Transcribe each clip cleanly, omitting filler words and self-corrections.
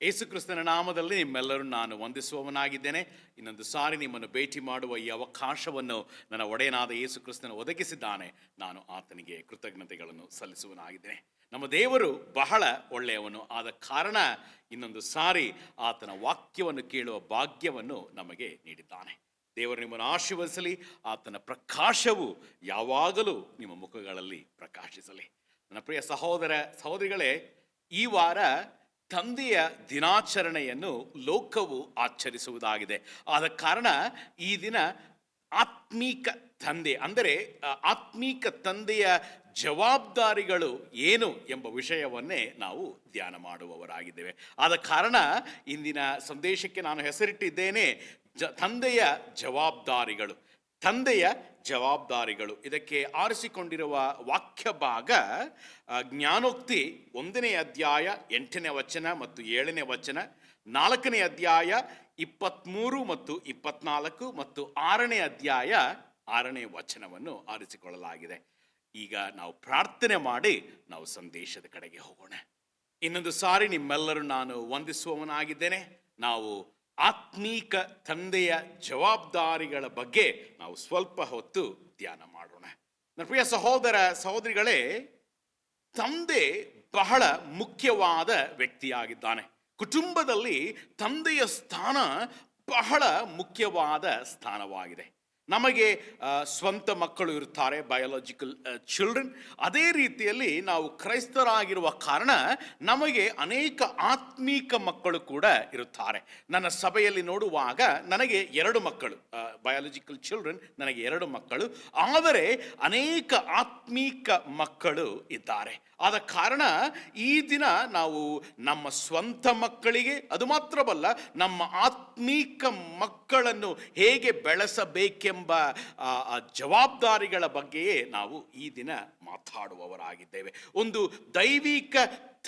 ಯೇಸು ಕ್ರಿಸ್ತನ ನಾಮದಲ್ಲಿ ನಿಮ್ಮೆಲ್ಲರೂ ನಾನು ವಂದಿಸುವವನಾಗಿದ್ದೇನೆ. ಇನ್ನೊಂದು ಸಾರಿ ನಿಮ್ಮನ್ನು ಭೇಟಿ ಮಾಡುವ ಈ ಅವಕಾಶವನ್ನು ನನ್ನ ಒಡೆಯನಾದ ಯೇಸು ಕ್ರಿಸ್ತನ ಒದಗಿಸಿದ್ದಾನೆ. ನಾನು ಆತನಿಗೆ ಕೃತಜ್ಞತೆಗಳನ್ನು ಸಲ್ಲಿಸುವನಾಗಿದ್ದೇನೆ. ನಮ್ಮ ದೇವರು ಬಹಳ ಒಳ್ಳೆಯವನು ಆದ ಕಾರಣ ಇನ್ನೊಂದು ಸಾರಿ ಆತನ ವಾಕ್ಯವನ್ನು ಕೇಳುವ ಭಾಗ್ಯವನ್ನು ನಮಗೆ ನೀಡಿದ್ದಾನೆ. ದೇವರು ನಿಮ್ಮನ್ನು ಆಶೀರ್ವದಿಸಲಿ. ಆತನ ಪ್ರಕಾಶವು ಯಾವಾಗಲೂ ನಿಮ್ಮ ಮುಖಗಳಲ್ಲಿ ಪ್ರಕಾಶಿಸಲಿ. ನನ್ನ ಪ್ರಿಯ ಸಹೋದರ ಸಹೋದರಿಗಳೇ, ಈ ವಾರ ತಂದೆಯ ದಿನಾಚರಣೆಯನ್ನು ಲೋಕವು ಆಚರಿಸುವುದಾಗಿದೆ. ಆದ ಕಾರಣ ಈ ದಿನ ಆತ್ಮೀಕ ತಂದೆ ಅಂದರೆ ಆತ್ಮೀಕ ತಂದೆಯ ಜವಾಬ್ದಾರಿಗಳು ಏನು ಎಂಬ ವಿಷಯವನ್ನೇ ನಾವು ಧ್ಯಾನ ಮಾಡುವವರಾಗಿದ್ದೇವೆ. ಆದ ಕಾರಣ ಇಂದಿನ ಸಂದೇಶಕ್ಕೆ ನಾನು ಹೆಸರಿಟ್ಟಿದ್ದೇನೆ ತಂದೆಯ ಜವಾಬ್ದಾರಿಗಳು. ತಂದೆಯ ಜವಾಬ್ದಾರಿಗಳು ಇದಕ್ಕೆ ಆರಿಸಿಕೊಂಡಿರುವ ವಾಕ್ಯ ಭಾಗ ಜ್ಞಾನೋಕ್ತಿ 1ನೇ ಅಧ್ಯಾಯ 8ನೇ ವಚನ ಮತ್ತು 7ನೇ ವಚನ, 4ನೇ ಅಧ್ಯಾಯ 23 ಮತ್ತು 24 ಮತ್ತು 6ನೇ ಅಧ್ಯಾಯ 6ನೇ ವಚನವನ್ನು ಆರಿಸಿಕೊಳ್ಳಲಾಗಿದೆ. ಈಗ ನಾವು ಪ್ರಾರ್ಥನೆ ಮಾಡಿ ನಾವು ಸಂದೇಶದ ಕಡೆಗೆ ಹೋಗೋಣ. ಇನ್ನೊಂದು ಸಾರಿ ನಿಮ್ಮೆಲ್ಲರೂ ನಾನು ವಂದಿಸುವವನಾಗಿದ್ದೇನೆ. ನಾವು ಆತ್ಮೀಕ ತಂದೆಯ ಜವಾಬ್ದಾರಿಗಳ ಬಗ್ಗೆ ನಾವು ಸ್ವಲ್ಪ ಹೊತ್ತು ಧ್ಯಾನ ಮಾಡೋಣ. ನನ್ನ ಪ್ರಿಯ ಸಹೋದರ ಸಹೋದರಿಗಳೇ, ತಂದೆ ಬಹಳ ಮುಖ್ಯವಾದ ವ್ಯಕ್ತಿಯಾಗಿದ್ದಾನೆ. ಕುಟುಂಬದಲ್ಲಿ ತಂದೆಯ ಸ್ಥಾನ ಬಹಳ ಮುಖ್ಯವಾದ ಸ್ಥಾನವಾಗಿದೆ. ನಮಗೆ ಸ್ವಂತ ಮಕ್ಕಳು ಇರುತ್ತಾರೆ, ಬಯೋಲಾಜಿಕಲ್ ಚಿಲ್ಡ್ರನ್. ಅದೇ ರೀತಿಯಲ್ಲಿ ನಾವು ಕ್ರೈಸ್ತರಾಗಿರುವ ಕಾರಣ ನಮಗೆ ಅನೇಕ ಆತ್ಮೀಕ ಮಕ್ಕಳು ಕೂಡ ಇರುತ್ತಾರೆ. ನನ್ನ ಸಭೆಯಲ್ಲಿ ನೋಡುವಾಗ ನನಗೆ 2 ಮಕ್ಕಳು, ಬಯಾಲಜಿಕಲ್ ಚಿಲ್ಡ್ರನ್ ನನಗೆ 2 ಮಕ್ಕಳು, ಆದರೆ ಅನೇಕ ಆತ್ಮೀಕ ಮಕ್ಕಳು ಇದ್ದಾರೆ. ಆದ ಕಾರಣ ಈ ದಿನ ನಾವು ನಮ್ಮ ಸ್ವಂತ ಮಕ್ಕಳಿಗೆ, ಅದು ಮಾತ್ರವಲ್ಲ ನಮ್ಮ ಆತ್ಮೀಕ ಮಕ್ಕಳನ್ನು ಹೇಗೆ ಬೆಳೆಸಬೇಕೆಂಬ ಜವಾಬ್ದಾರಿಗಳ ಬಗ್ಗೆಯೇ ನಾವು ಈ ದಿನ ಮಾತಾಡುವವರಾಗಿದ್ದೇವೆ. ಒಂದು ದೈವಿಕ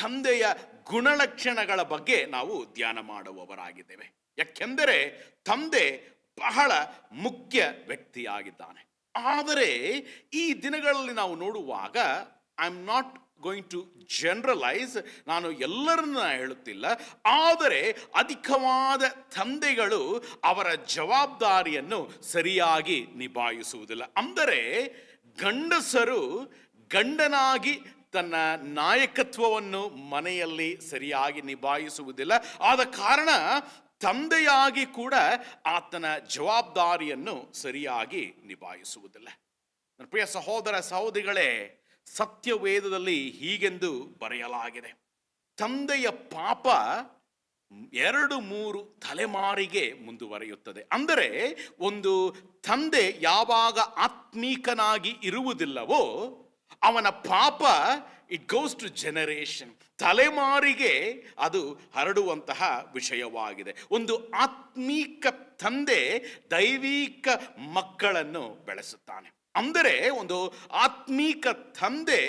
ತಂದೆಯ ಗುಣಲಕ್ಷಣಗಳ ಬಗ್ಗೆ ನಾವು ಧ್ಯಾನ ಮಾಡುವವರಾಗಿದ್ದೇವೆ. ಯಾಕೆಂದರೆ ತಂದೆ ಬಹಳ ಮುಖ್ಯ ವ್ಯಕ್ತಿಯಾಗಿದ್ದಾನೆ. ಆದರೆ ಈ ದಿನಗಳಲ್ಲಿ ನಾವು ನೋಡುವಾಗ I am not going to generalise, ನಾನು ಎಲ್ಲರನ್ನ ಹೇಳುತ್ತಿಲ್ಲ, ಆದರೆ ಅಧಿಕವಾದ ತಂದೆಗಳು ಅವರ ಜವಾಬ್ದಾರಿಯನ್ನು ಸರಿಯಾಗಿ ನಿಭಾಯಿಸುವುದಿಲ್ಲ. ಅಂದರೆ ಗಂಡಸರು ಗಂಡನಾಗಿ ತನ್ನ ನಾಯಕತ್ವವನ್ನು ಮನೆಯಲ್ಲಿ ಸರಿಯಾಗಿ ನಿಭಾಯಿಸುವುದಿಲ್ಲ. ಆದ ಕಾರಣ ತಂದೆಯಾಗಿ ಕೂಡ ಆತನ ಜವಾಬ್ದಾರಿಯನ್ನು ಸರಿಯಾಗಿ ನಿಭಾಯಿಸುವುದಿಲ್ಲ. ನನ್ನ ಪ್ರಿಯ ಸಹೋದರ ಸಹೋದರಿಗಳೇ, ಸತ್ಯವೇದದಲ್ಲಿ ಹೀಗೆಂದು ಬರೆಯಲಾಗಿದೆ, ತಂದೆಯ ಪಾಪ 2-3 ತಲೆಮಾರಿಗೆ ಮುಂದುವರಿಯುತ್ತದೆ. ಅಂದರೆ ಒಂದು ತಂದೆ ಯಾವಾಗ ಆತ್ಮೀಕನಾಗಿ ಇರುವುದಿಲ್ಲವೋ ಅವನ ಪಾಪ ಇಟ್ ಗೋಸ್ ಟು ಜನರೇಷನ್, ತಲೆಮಾರಿಗೆ ಅದು ಹರಡುವಂತಹ ವಿಷಯವಾಗಿದೆ. ಒಂದು ಆತ್ಮೀಕ ತಂದೆ ದೈವಿಕ ಮಕ್ಕಳನ್ನು ಬೆಳೆಸುತ್ತಾನೆ. ಅಂದರೆ ಒಂದು ಆತ್ಮೀಕ ತಂದೆ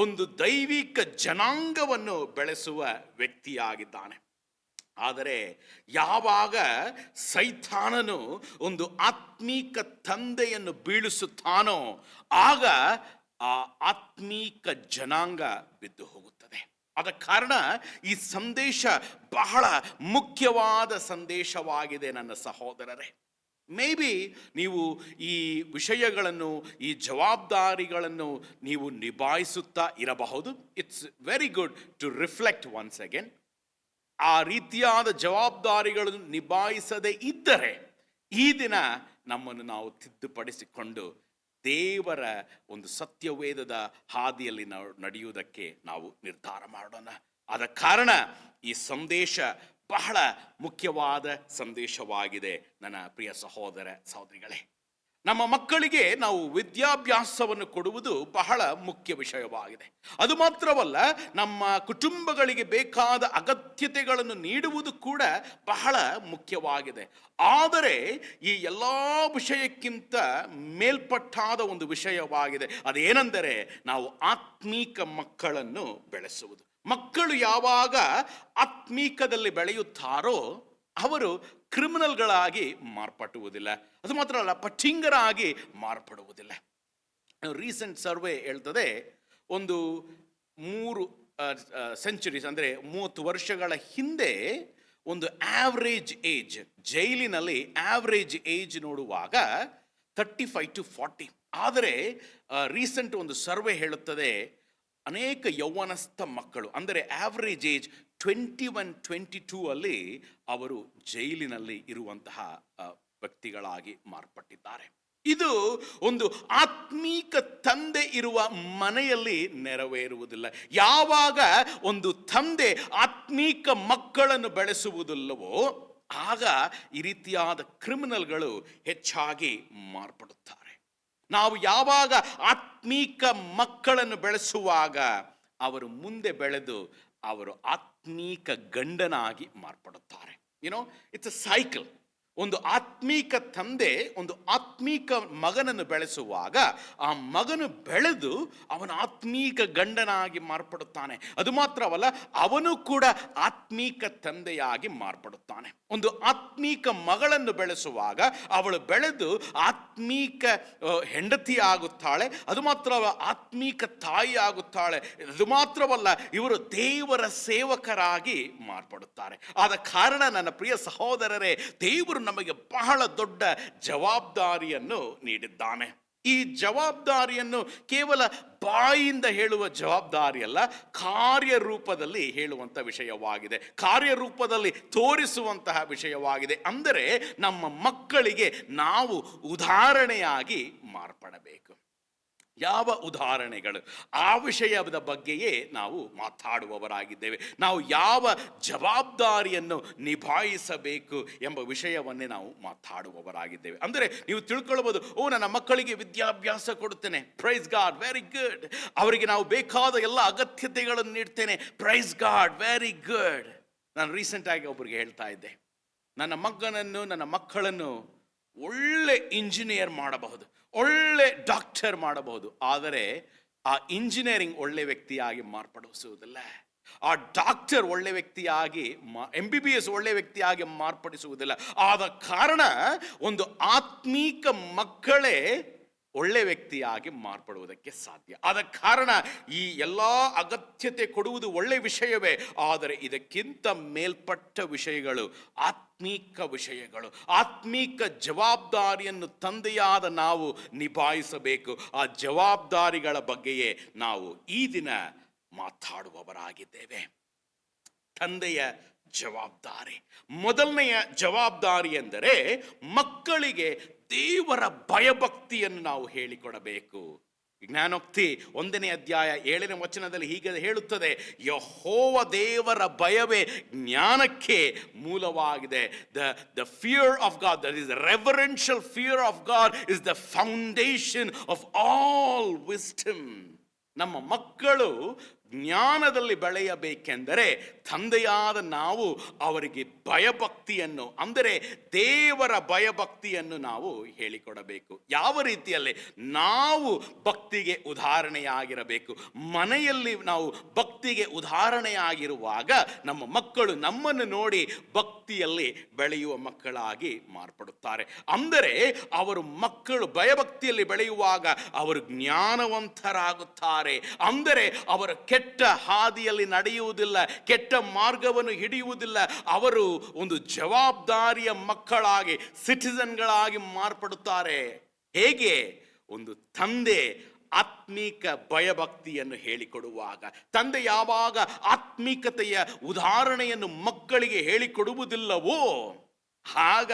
ಒಂದು ದೈವಿಕ ಜನಾಂಗವನ್ನು ಬೆಳೆಸುವ ವ್ಯಕ್ತಿಯಾಗಿದ್ದಾನೆ. ಆದರೆ ಯಾವಾಗ ಸೈತಾನನು ಒಂದು ಆತ್ಮೀಕ ತಂದೆಯನ್ನು ಬೀಳಿಸುತ್ತಾನೋ ಆಗ ಆ ಆತ್ಮೀಕ ಜನಾಂಗ ಬಿದ್ದು ಹೋಗುತ್ತದೆ. ಆದ ಕಾರಣ ಈ ಸಂದೇಶ ಬಹಳ ಮುಖ್ಯವಾದ ಸಂದೇಶವಾಗಿದೆ ನನ್ನ ಸಹೋದರರೇ. ಮೇ ಬಿ ನೀವು ಈ ವಿಷಯಗಳನ್ನು, ಈ ಜವಾಬ್ದಾರಿಗಳನ್ನು ನೀವು ನಿಭಾಯಿಸುತ್ತಾ ಇರಬಹುದು. It's very good to reflect once again. ಆ ರೀತಿಯಾದ ಜವಾಬ್ದಾರಿಗಳನ್ನು ನಿಭಾಯಿಸದೇ ಇದ್ದರೆ ಈ ದಿನ ನಮ್ಮನ್ನು ನಾವು ತಿದ್ದುಪಡಿಸಿಕೊಂಡು ದೇವರ ಒಂದು ಸತ್ಯವೇದದ ಹಾದಿಯಲ್ಲಿ ನಾವು ನಡೆಯುವುದಕ್ಕೆ ನಾವು ನಿರ್ಧಾರ ಮಾಡೋಣ. ಆದ ಕಾರಣ ಈ ಸಂದೇಶ ಬಹಳ ಮುಖ್ಯವಾದ ಸಂದೇಶವಾಗಿದೆ ನನ್ನ ಪ್ರಿಯ ಸಹೋದರ ಸಹೋದರಿಗಳೇ. ನಮ್ಮ ಮಕ್ಕಳಿಗೆ ನಾವು ವಿದ್ಯಾಭ್ಯಾಸವನ್ನು ಕೊಡುವುದು ಬಹಳ ಮುಖ್ಯ ವಿಷಯವಾಗಿದೆ. ಅದು ಮಾತ್ರವಲ್ಲ, ನಮ್ಮ ಕುಟುಂಬಗಳಿಗೆ ಬೇಕಾದ ಅಗತ್ಯತೆಗಳನ್ನು ನೀಡುವುದು ಕೂಡ ಬಹಳ ಮುಖ್ಯವಾಗಿದೆ. ಆದರೆ ಈ ಎಲ್ಲ ವಿಷಯಕ್ಕಿಂತ ಮೇಲ್ಪಟ್ಟಾದ ಒಂದು ವಿಷಯವಾಗಿದೆ. ಅದೇನೆಂದರೆ ನಾವು ಆತ್ಮೀಕ ಮಕ್ಕಳನ್ನು ಬೆಳೆಸುವುದು. ಮಕ್ಕಳು ಯಾವಾಗ ಆತ್ಮೀಕದಲ್ಲಿ ಬೆಳೆಯುತ್ತಾರೋ ಅವರು ಕ್ರಿಮಿನಲ್ಗಳಾಗಿ ಮಾರ್ಪಡುವುದಿಲ್ಲ. ಅದು ಮಾತ್ರ ಅಲ್ಲ, ಪಠಿಂಗರಾಗಿ ಮಾರ್ಪಡುವುದಿಲ್ಲ. ರೀಸೆಂಟ್ ಸರ್ವೆ ಹೇಳ್ತದೆ, ಒಂದು 3 ಸೆಂಚುರೀಸ್ ಅಂದರೆ 30 ವರ್ಷಗಳ ಹಿಂದೆ ಒಂದು ಆವ್ರೇಜ್ ಏಜ್, ಜೈಲಿನಲ್ಲಿ ಆವ್ರೇಜ್ ಏಜ್ ನೋಡುವಾಗ 35 to 40. ಆದರೆ ರೀಸೆಂಟ್ ಒಂದು ಸರ್ವೆ ಹೇಳುತ್ತದೆ ಅನೇಕ ಯೌವನಸ್ಥ ಮಕ್ಕಳು ಅಂದರೆ ಆವ್ರೇಜ್ ಏಜ್ 21-22 ಅಲ್ಲಿ ಅವರು ಜೈಲಿನಲ್ಲಿ ಇರುವಂತಹ ವ್ಯಕ್ತಿಗಳಾಗಿ ಮಾರ್ಪಟ್ಟಿದ್ದಾರೆ. ಇದು ಒಂದು ಆತ್ಮೀಕ ತಂದೆ ಇರುವ ಮನೆಯಲ್ಲಿ ನೆರವೇರುವುದಿಲ್ಲ. ಯಾವಾಗ ಒಂದು ತಂದೆ ಆತ್ಮೀಕ ಮಕ್ಕಳನ್ನು ಬೆಳೆಸುವುದಿಲ್ಲವೋ ಆಗ ಈ ರೀತಿಯಾದ ಕ್ರಿಮಿನಲ್ಗಳು ಹೆಚ್ಚಾಗಿ ಮಾರ್ಪಡುತ್ತಾರೆ. ನಾವು ಯಾವಾಗ ಆತ್ಮೀಕ ಮಕ್ಕಳನ್ನು ಬೆಳೆಸುವಾಗ ಅವರು ಮುಂದೆ ಬೆಳೆದು ಅವರು ಆತ್ಮೀಕ ಗಂಡನಾಗಿ ಮಾರ್ಪಡುತ್ತಾರೆ. It's a cycle. ಒಂದು ಆತ್ಮೀಕ ತಂದೆ ಒಂದು ಆತ್ಮೀಕ ಮಗನನ್ನು ಬೆಳೆಸುವಾಗ ಆ ಮಗನು ಬೆಳೆದು ಅವನ ಆತ್ಮೀಕ ಗಂಡನಾಗಿ ಮಾರ್ಪಡುತ್ತಾನೆ. ಅದು ಮಾತ್ರವಲ್ಲ, ಅವನು ಕೂಡ ಆತ್ಮೀಕ ತಂದೆಯಾಗಿ ಮಾರ್ಪಡುತ್ತಾನೆ. ಒಂದು ಆತ್ಮೀಕ ಮಗಳನ್ನು ಬೆಳೆಸುವಾಗ ಅವಳು ಬೆಳೆದು ಆತ್ಮೀಕ ಹೆಂಡತಿ ಆಗುತ್ತಾಳೆ. ಅದು ಮಾತ್ರವಲ್ಲ, ಆತ್ಮೀಕ ತಾಯಿ ಆಗುತ್ತಾಳೆ. ಅದು ಮಾತ್ರವಲ್ಲ, ಇವರು ದೇವರ ಸೇವಕರಾಗಿ ಮಾರ್ಪಡುತ್ತಾರೆ. ಆದ ಕಾರಣ ನನ್ನ ಪ್ರಿಯ ಸಹೋದರರೇ, ದೇವರು ನಮಗೆ ಬಹಳ ದೊಡ್ಡ ಜವಾಬ್ದಾರಿಯನ್ನು ನೀಡಿದ್ದಾನೆ. ಈ ಜವಾಬ್ದಾರಿಯನ್ನು ಕೇವಲ ಬಾಯಿಂದ ಹೇಳುವ ಜವಾಬ್ದಾರಿ ಅಲ್ಲ, ಕಾರ್ಯರೂಪದಲ್ಲಿ ಹೇಳುವಂಥ ವಿಷಯವಾಗಿದೆ, ಕಾರ್ಯರೂಪದಲ್ಲಿ ತೋರಿಸುವಂತಹ ವಿಷಯವಾಗಿದೆ. ಅಂದರೆ ನಮ್ಮ ಮಕ್ಕಳಿಗೆ ನಾವು ಉದಾಹರಣೆಯಾಗಿ ಮಾರ್ಪಡಬೇಕು. ಯಾವ ಉದಾಹರಣೆಗಳು? ಆ ವಿಷಯದ ಬಗ್ಗೆಯೇ ನಾವು ಮಾತಾಡುವವರಾಗಿದ್ದೇವೆ. ನಾವು ಯಾವ ಜವಾಬ್ದಾರಿಯನ್ನು ನಿಭಾಯಿಸಬೇಕು ಎಂಬ ವಿಷಯವನ್ನೇ ನಾವು ಮಾತಾಡುವವರಾಗಿದ್ದೇವೆ. ಅಂದರೆ ನೀವು ತಿಳ್ಕೊಳ್ಬೋದು, ನನ್ನ ಮಕ್ಕಳಿಗೆ ವಿದ್ಯಾಭ್ಯಾಸ ಕೊಡುತ್ತೇನೆ, ಪ್ರೈಸ್ ಗಾಡ್, ವೆರಿ ಗುಡ್. ಅವರಿಗೆ ನಾವು ಬೇಕಾದ ಎಲ್ಲ ಅಗತ್ಯತೆಗಳನ್ನು ನೀಡ್ತೇನೆ, ಪ್ರೈಸ್ ಗಾಡ್, ವೆರಿ ಗುಡ್. ನಾನು ರೀಸೆಂಟಾಗಿ ಒಬ್ಬರಿಗೆ ಹೇಳ್ತಾ ಇದ್ದೆ, ನನ್ನ ಮಕ್ಕಳನ್ನು ಒಳ್ಳೆ ಇಂಜಿನಿಯರ್ ಮಾಡಬಹುದು, ಒಳ್ಳೆ ಡಾಕ್ಟರ್ ಮಾಡಬಹುದು, ಆದರೆ ಆ ಇಂಜಿನಿಯರಿಂಗ್ ಒಳ್ಳೆ ವ್ಯಕ್ತಿಯಾಗಿ ಮಾರ್ಪಡಿಸುವುದಿಲ್ಲ. ಆ ಡಾಕ್ಟರ್ ಒಳ್ಳೆ ವ್ಯಕ್ತಿಯಾಗಿ MBBS ಒಳ್ಳೆ ವ್ಯಕ್ತಿಯಾಗಿ ಮಾರ್ಪಡಿಸುವುದಿಲ್ಲ. ಆದ ಕಾರಣ ಒಂದು ಆತ್ಮೀಕ ಮಕ್ಕಳೇ ಒಳ್ಳೆ ವ್ಯಕ್ತಿಯಾಗಿ ಮಾರ್ಪಡುವುದಕ್ಕೆ ಸಾಧ್ಯ. ಆದ ಕಾರಣ ಈ ಎಲ್ಲ ಅಗತ್ಯತೆ ಕೊಡುವುದು ಒಳ್ಳೆ ವಿಷಯವೇ, ಆದರೆ ಇದಕ್ಕಿಂತ ಮೇಲ್ಪಟ್ಟ ವಿಷಯಗಳು ಆತ್ಮೀಕ ವಿಷಯಗಳು. ಆತ್ಮೀಕ ಜವಾಬ್ದಾರಿಯನ್ನು ತಂದೆಯಾದ ನಾವು ನಿಭಾಯಿಸಬೇಕು. ಆ ಜವಾಬ್ದಾರಿಗಳ ಬಗ್ಗೆಯೇ ನಾವು ಈ ದಿನ ಮಾತಾಡುವವರಾಗಿದ್ದೇವೆ. ತಂದೆಯ ಜವಾಬ್ದಾರಿ, ಮೊದಲನೆಯ ಜವಾಬ್ದಾರಿ ಎಂದರೆ ಮಕ್ಕಳಿಗೆ ದೇವರ ಭಯಭಕ್ತಿಯನ್ನು ನಾವು ಹೇಳಿಕೊಡಬೇಕು. ಜ್ಞಾನೋಕ್ತಿ 1ನೇ ಅಧ್ಯಾಯ 7ನೇ ವಚನದಲ್ಲಿ ಹೀಗೆ ಹೇಳುತ್ತದೆ, ಯೆಹೋವ ದೇವರ ಭಯವೇ ಜ್ಞಾನಕ್ಕೆ ಮೂಲವಾಗಿದೆ. The fear of God, that is reverential fear of God is the foundation of all wisdom. ನಮ್ಮ ಮಕ್ಕಳು ಜ್ಞಾನದಲ್ಲಿ ಬೆಳೆಯಬೇಕೆಂದರೆ ತಂದೆಯಾದ ನಾವು ಅವರಿಗೆ ಭಯಭಕ್ತಿಯನ್ನು, ಅಂದರೆ ದೇವರ ಭಯಭಕ್ತಿಯನ್ನು ನಾವು ಹೇಳಿಕೊಡಬೇಕು. ಯಾವ ರೀತಿಯಲ್ಲಿ? ನಾವು ಭಕ್ತಿಗೆ ಉದಾಹರಣೆಯಾಗಿರಬೇಕು. ಮನೆಯಲ್ಲಿ ನಾವು ಭಕ್ತಿಗೆ ಉದಾಹರಣೆಯಾಗಿರುವಾಗ ನಮ್ಮ ಮಕ್ಕಳು ನಮ್ಮನ್ನು ನೋಡಿ ಭಕ್ತಿಯಲ್ಲಿ ಬೆಳೆಯುವ ಮಕ್ಕಳಾಗಿ ಮಾರ್ಪಡುತ್ತಾರೆ. ಅಂದರೆ ಮಕ್ಕಳು ಭಯಭಕ್ತಿಯಲ್ಲಿ ಬೆಳೆಯುವಾಗ ಅವರು ಜ್ಞಾನವಂತರಾಗುತ್ತಾರೆ. ಅಂದರೆ ಅವರು ಕೆಟ್ಟ ಹಾದಿಯಲ್ಲಿ ನಡೆಯುವುದಿಲ್ಲ, ಕೆಟ್ಟ ಮಾರ್ಗವನ್ನು ಹಿಡಿಯುವುದಿಲ್ಲ. ಅವರು ಒಂದು ಜವಾಬ್ದಾರಿಯ ಮಕ್ಕಳಾಗಿ, ಸಿಟಿಸನ್ಗಳಾಗಿ ಮಾರ್ಪಡುತ್ತಾರೆ. ಹೇಗೆ? ಒಂದು ತಂದೆ ಆತ್ಮೀಕ ಭಯಭಕ್ತಿಯನ್ನು ಹೇಳಿಕೊಡುವಾಗ, ತಂದೆ ಯಾವಾಗ ಆತ್ಮೀಕತೆಯ ಉದಾಹರಣೆಯನ್ನು ಮಕ್ಕಳಿಗೆ ಹೇಳಿಕೊಡುವುದಿಲ್ಲವೋ ಆಗ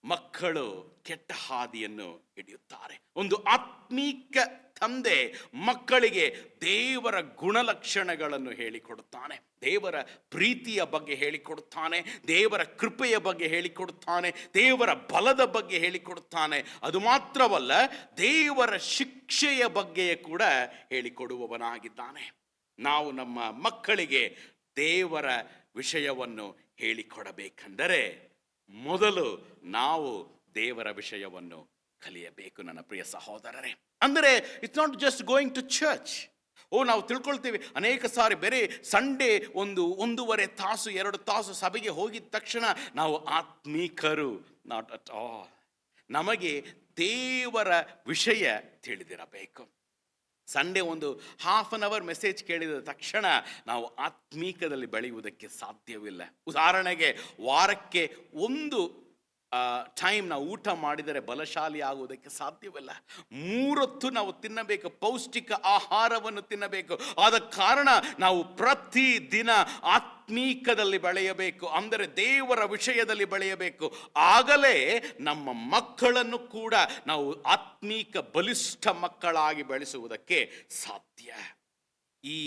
ಮಕ್ಕಳು ಕೆಟ್ಟ ಹಾದಿಯನ್ನು ಹಿಡಿಯುತ್ತಾರೆ. ಒಂದು ಆತ್ಮೀಕ ತಂದೆ ಮಕ್ಕಳಿಗೆ ದೇವರ ಗುಣಲಕ್ಷಣಗಳನ್ನು ಹೇಳಿಕೊಡುತ್ತಾನೆ, ದೇವರ ಪ್ರೀತಿಯ ಬಗ್ಗೆ ಹೇಳಿಕೊಡುತ್ತಾನೆ, ದೇವರ ಕೃಪೆಯ ಬಗ್ಗೆ ಹೇಳಿಕೊಡುತ್ತಾನೆ, ದೇವರ ಬಲದ ಬಗ್ಗೆ ಹೇಳಿಕೊಡುತ್ತಾನೆ. ಅದು ಮಾತ್ರವಲ್ಲ, ದೇವರ ಶಿಕ್ಷೆಯ ಬಗ್ಗೆ ಕೂಡ ಹೇಳಿಕೊಡುವವನಾಗಿದ್ದಾನೆ. ನಾವು ನಮ್ಮ ಮಕ್ಕಳಿಗೆ ದೇವರ ವಿಷಯವನ್ನು ಹೇಳಿಕೊಡಬೇಕೆಂದರೆ ಮೊದಲು ನಾವು ದೇವರ ವಿಷಯವನ್ನು ಕಲಿಯಬೇಕು. ನನ್ನ ಪ್ರಿಯ ಸಹೋದರರೇ, ಅಂದರೆ it's not just going to church. ನಾವು ತಿಳ್ಕೊಳ್ತೀವಿ ಅನೇಕ ಸಾರಿ ಬೇರೆ ಸಂಡೇ 1.5 ತಾಸು 2 ತಾಸು ಸಭೆಗೆ ಹೋಗಿದ ತಕ್ಷಣ ನಾವು ಆತ್ಮೀಕರು. Not at all. ನಮಗೆ ದೇವರ ವಿಷಯ ತಿಳಿದಿರಬೇಕು. ಸಂಡೇ ಒಂದು ಹಾಫ್ ಅನ್ ಅವರ್ ಮೆಸೇಜ್ ಕೇಳಿದ ತಕ್ಷಣ ನಾವು ಆತ್ಮೀಕದಲ್ಲಿ ಬೆಳೆಯುವುದಕ್ಕೆ ಸಾಧ್ಯವಿಲ್ಲ. ಉದಾಹರಣೆಗೆ ವಾರಕ್ಕೆ ಒಂದು ಟೈಮ್ ನಾವು ಊಟ ಮಾಡಿದರೆ ಬಲಶಾಲಿ ಆಗುವುದಕ್ಕೆ ಸಾಧ್ಯವಿಲ್ಲ. 3 ಹೊತ್ತು ನಾವು ತಿನ್ನಬೇಕು, ಪೌಷ್ಟಿಕ ಆಹಾರವನ್ನು ತಿನ್ನಬೇಕು. ಆದ ಕಾರಣ ನಾವು ಪ್ರತಿ ದಿನ ಆತ್ಮೀಕದಲ್ಲಿ ಬೆಳೆಯಬೇಕು, ಅಂದರೆ ದೇವರ ವಿಷಯದಲ್ಲಿ ಬೆಳೆಯಬೇಕು. ಆಗಲೇ ನಮ್ಮ ಮಕ್ಕಳನ್ನು ಕೂಡ ನಾವು ಆತ್ಮೀಕ ಬಲಿಷ್ಠ ಮಕ್ಕಳಾಗಿ ಬೆಳೆಸುವುದಕ್ಕೆ ಸಾಧ್ಯ. ಈ